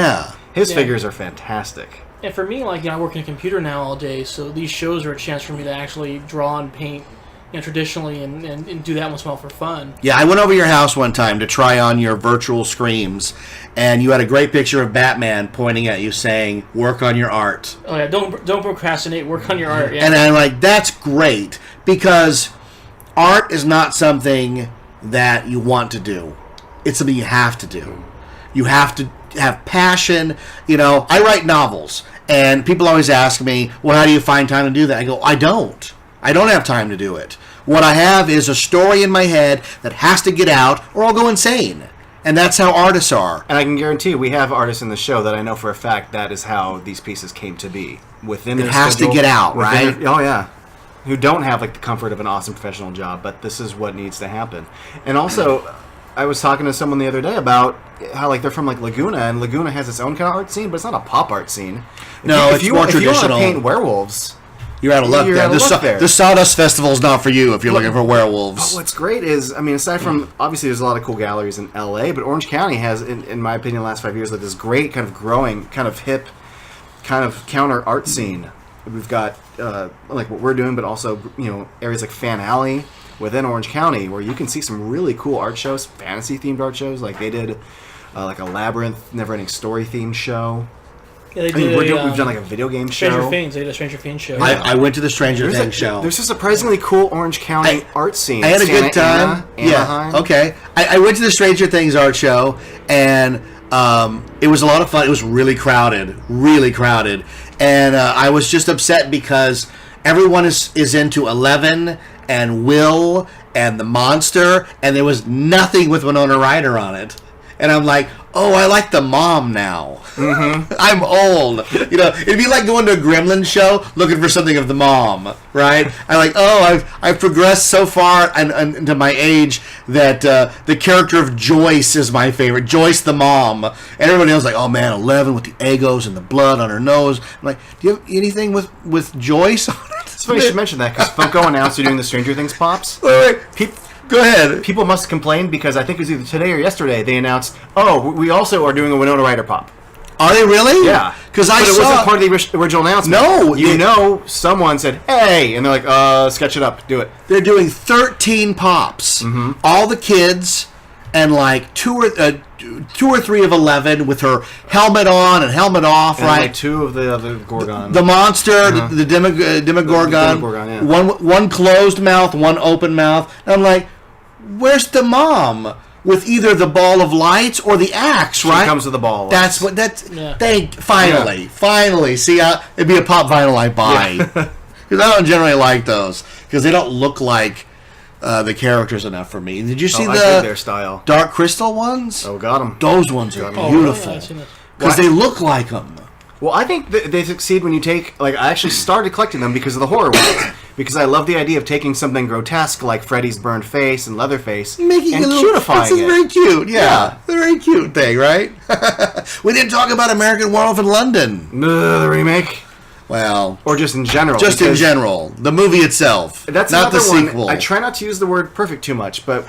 his figures are fantastic. And for me, I work in a computer now all day, so these shows are a chance for me to actually draw and paint traditionally and do that once in a while for fun. Yeah, I went over your house one time to try on your virtual screams, and you had a great picture of Batman pointing at you saying, work on your art. Oh yeah, don't procrastinate, work on your art. Yeah. And I'm like, that's great, because art is not something that you want to do. It's something you have to do. You have to have passion. I write novels, and people always ask me, well, how do you find time to do that? I go, I don't have time to do it. What I have is a story in my head that has to get out, or I'll go insane. And that's how artists are. And I can guarantee we have artists in the show that I know for a fact that is how these pieces came to be. Within their schedule, to get out, right? Oh, yeah. who don't have like the comfort of an awesome professional job, but this is what needs to happen. And also, I was talking to someone the other day about how like they're from like Laguna, and Laguna has its own kind of art scene, but it's not a pop art scene. No, it's more traditional. If you want to paint werewolves, you're out of luck there. The Sawdust Festival is not for you if you're looking for werewolves. But what's great is, I mean, aside from, obviously there's a lot of cool galleries in LA, but Orange County has, in my opinion, the last 5 years, like this great kind of growing, kind of hip, kind of counter art scene. We've got, like what we're doing, but also, areas like Fan Alley within Orange County where you can see some really cool art shows, fantasy-themed art shows. Like they did like a Labyrinth, Never-Ending Story themed show. Yeah, we've done like a video game show. Stranger Things. They did a Stranger Things show. I went to the Stranger Things show. There's a surprisingly cool Orange County art scene. I had a good time. Anaheim. Yeah. Okay. I went to the Stranger Things art show, and it was a lot of fun. It was really crowded. And I was just upset because everyone is into Eleven and Will and the Monster, and there was nothing with Winona Ryder on it. And I'm like, oh, I like the mom now. Mm-hmm. I'm old. It'd be like going to a Gremlin show looking for something of the mom, right? I've progressed so far and into my age that the character of Joyce is my favorite. Joyce the mom. And everybody else is like, oh man, 11 with the Egos and the blood on her nose. I'm like, do you have anything with Joyce on it? It's funny you should mention that, because Funko announced they're doing the Stranger Things pops. Wait. Go ahead. People must complain because I think it was either today or yesterday they announced, oh, we also are doing a Winona Ryder pop. Are they really? Yeah. But it wasn't part of the original announcement. No. Someone said, hey, and they're like, sketch it up, do it. They're doing 13 pops. Mm-hmm. All the kids and like two or three of 11 with her helmet on and helmet off, and right? Like 2 of the Gorgon. The monster, the Demogorgon. Yeah. One closed mouth, one open mouth. And I'm like, where's the mom? With either the ball of lights or the axe, right? She comes with the ball of lights. Finally. See, it'd be a pop vinyl I buy. Because I don't generally like those. Because they don't look like the characters enough for me. Did you see their style. Dark Crystal ones? Oh, got them. Those ones are beautiful. Because they look like them. Well, I think they succeed when you take... Like, I actually started collecting them because of the horror ones. Because I love the idea of taking something grotesque like Freddy's burned face and Leatherface and cutifying it. Very cute, yeah. Very cute thing, right? We didn't talk about American Werewolf in London. The remake? Well... Or just in general. Just in general. The movie itself. That's not the sequel. One. I try not to use the word perfect too much, but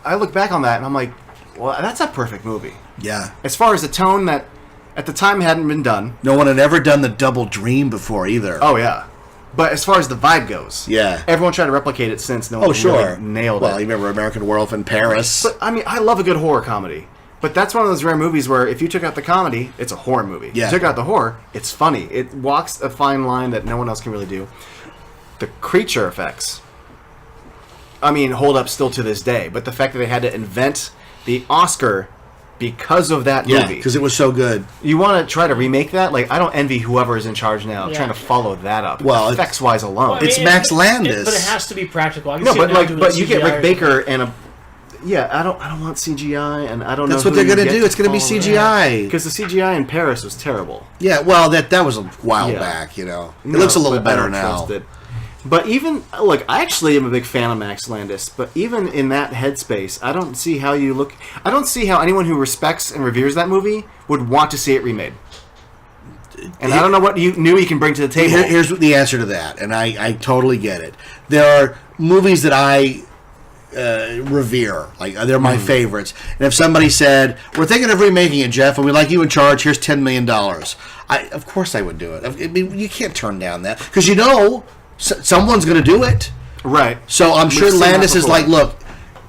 I look back on that and I'm like, well, that's a perfect movie. Yeah. As far as the tone that at the time hadn't been done. No one had ever done the double dream before either. Oh, yeah. But as far as the vibe goes, everyone tried to replicate it since no one really nailed it. Well, you remember American Werewolf in Paris. But, I mean, I love a good horror comedy. But that's one of those rare movies where if you took out the comedy, it's a horror movie. Yeah. If you took out the horror, it's funny. It walks a fine line that no one else can really do. The creature effects, I mean, hold up still to this day. But the fact that they had to invent the Oscar because of that movie. Yeah, because it was so good. You want to try to remake that? Like, I don't envy whoever is in charge now trying to follow that up. Well, effects-wise alone. Well, I mean, it's Max Landis. But it has to be practical. But you get Rick Baker and a... Yeah, I don't want CGI, and I don't know. That's what they're going to do. It's going to be CGI. Because the CGI in Paris was terrible. Yeah, well, that was a while back, It looks a little better now. But even, look, I actually am a big fan of Max Landis, but even in that headspace, I don't see how anyone who respects and reveres that movie would want to see it remade. And I don't know what you knew he can bring to the table. Here's the answer to that, and I totally get it. There are movies that I revere, like they're my favorites. And if somebody said, "We're thinking of remaking it, Jeff, and we'd like you in charge. Here's $10 million," of course I would do it. I mean, you can't turn down that because someone's going to do it, right? So I'm sure Landis is like, "Look,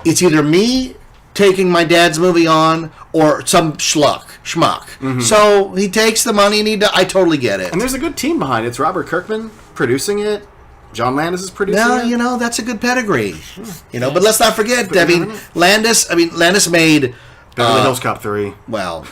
it's either me taking my dad's movie on or some schmuck." Mm-hmm. So he takes the money, and I totally get it. And there's a good team behind it. It's Robert Kirkman producing it. John Landis is producing it. That's a good pedigree. But let's not forget, Landis made Beverly Hills Cop 3. Well,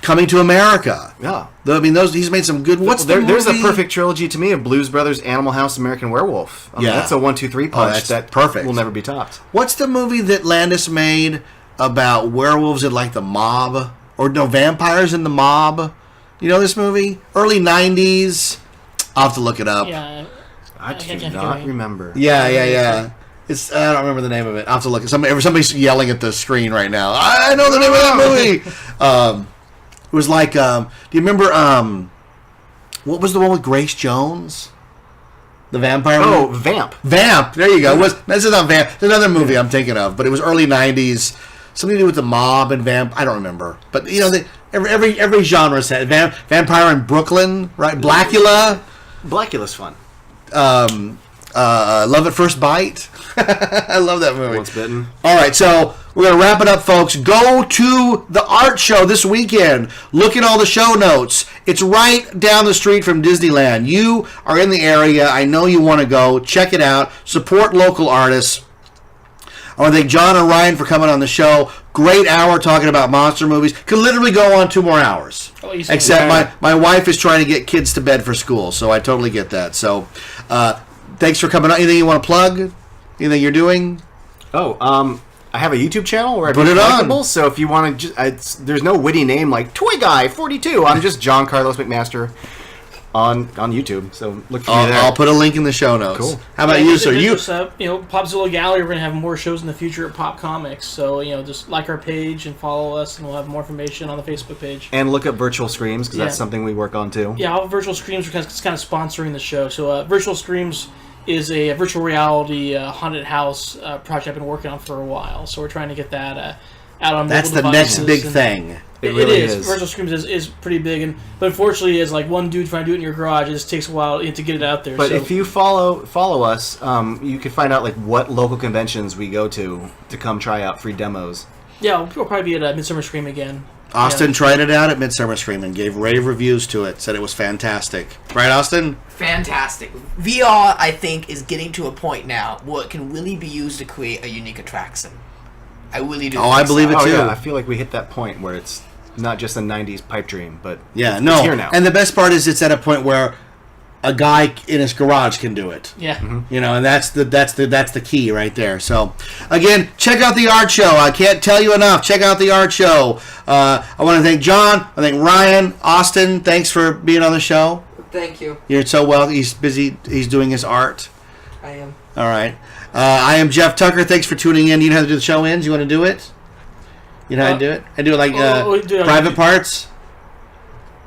Coming to America. Yeah. He's made some good. There's a perfect trilogy to me of Blues Brothers, Animal House, American Werewolf. That's a 1-2-3 punch that perfect. Will never be topped. What's the movie that Landis made about werewolves in like the mob vampires in the mob? You know this movie? Early 90s. I'll have to look it up. Yeah. I do can't think not of it. remember. Yeah. It's I don't remember the name of it. I'll have to look. Somebody's yelling at the screen right now. I know the name of that movie. It was like, do you remember, what was the one with Grace Jones? The vampire movie? Vamp. Vamp. There you go. This is not Vamp. There's another movie I'm thinking of, but it was early 90s. Something to do with the mob and vamp. I don't remember. But, every genre said vampire in Brooklyn, right? Blackula. Blackula's fun. Love at First Bite. I love that movie. Once Bitten. All right, so we're going to wrap it up, folks. Go to the art show this weekend. Look at all the show notes. It's right down the street from Disneyland. You are in the area. I know you want to go. Check it out. Support local artists. I want to thank John and Ryan for coming on the show. Great hour talking about monster movies. Could literally go on 2 more hours. Except my wife is trying to get kids to bed for school, so I totally get that. So thanks for coming on. Anything you want to plug? Anything you're doing? I have a YouTube channel where I put it on. So if you want to, there's no witty name like Toy Guy 42. I'm just John Carlos McMaster on YouTube. So look for me there. I'll put a link in the show notes. Cool. How about you, sir? Popzilla Gallery. We're gonna have more shows in the future at Pop Comics. So just like our page and follow us, and we'll have more information on the Facebook page. And look up Virtual Screams because that's something we work on too. Yeah, all Virtual Screams are kind of sponsoring the show. So Virtual Screams is a virtual reality haunted house project I've been working on for a while. So we're trying to get that out on That's mobile the devices. next big thing. It really is. Virtual Screams is pretty big, but unfortunately, as like one dude trying to do it in your garage, it just takes a while to get it out there. But if you follow us, you can find out like what local conventions we go to come try out free demos. Yeah, we'll probably be at Midsummer Scream again. Austin tried it out at Midsummer Scream and gave rave reviews to it. Said it was fantastic. Right, Austin? Fantastic. VR, I think, is getting to a point now where it can really be used to create a unique attraction. I really do. I believe it too. Yeah, I feel like we hit that point where it's not just a '90s pipe dream, but it's here now. And the best part is it's at a point where a guy in his garage can do it. Yeah. Mm-hmm. And that's the key right there. So again, check out the art show. I can't tell you enough. Check out the art show. I want to thank John. I thank Ryan, Austin. Thanks for being on the show. Thank you. You're so well. He's busy. He's doing his art. I am. All right. I am Jeff Tucker. Thanks for tuning in. You know how to do the show ends? You want to do it? You know how to do it? I do it like Private Parts.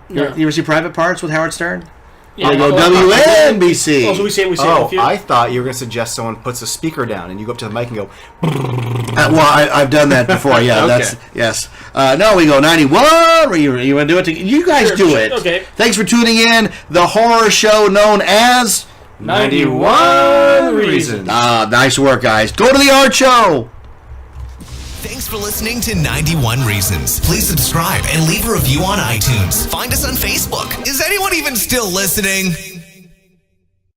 No. You ever see Private Parts with Howard Stern? Yeah. You go WNBC. Oh, so we say I thought you were going to suggest someone puts a speaker down and you go up to the mic and go. I've done that before. Yeah, okay. Yes. No, we go 91. You want to do it? You guys do it. Okay. Thanks for tuning in. The horror show known as 91 Reasons. Nice work, guys. Go to the art show. Thanks for listening to 91 Reasons. Please subscribe and leave a review on iTunes. Find us on Facebook. Is anyone even still listening?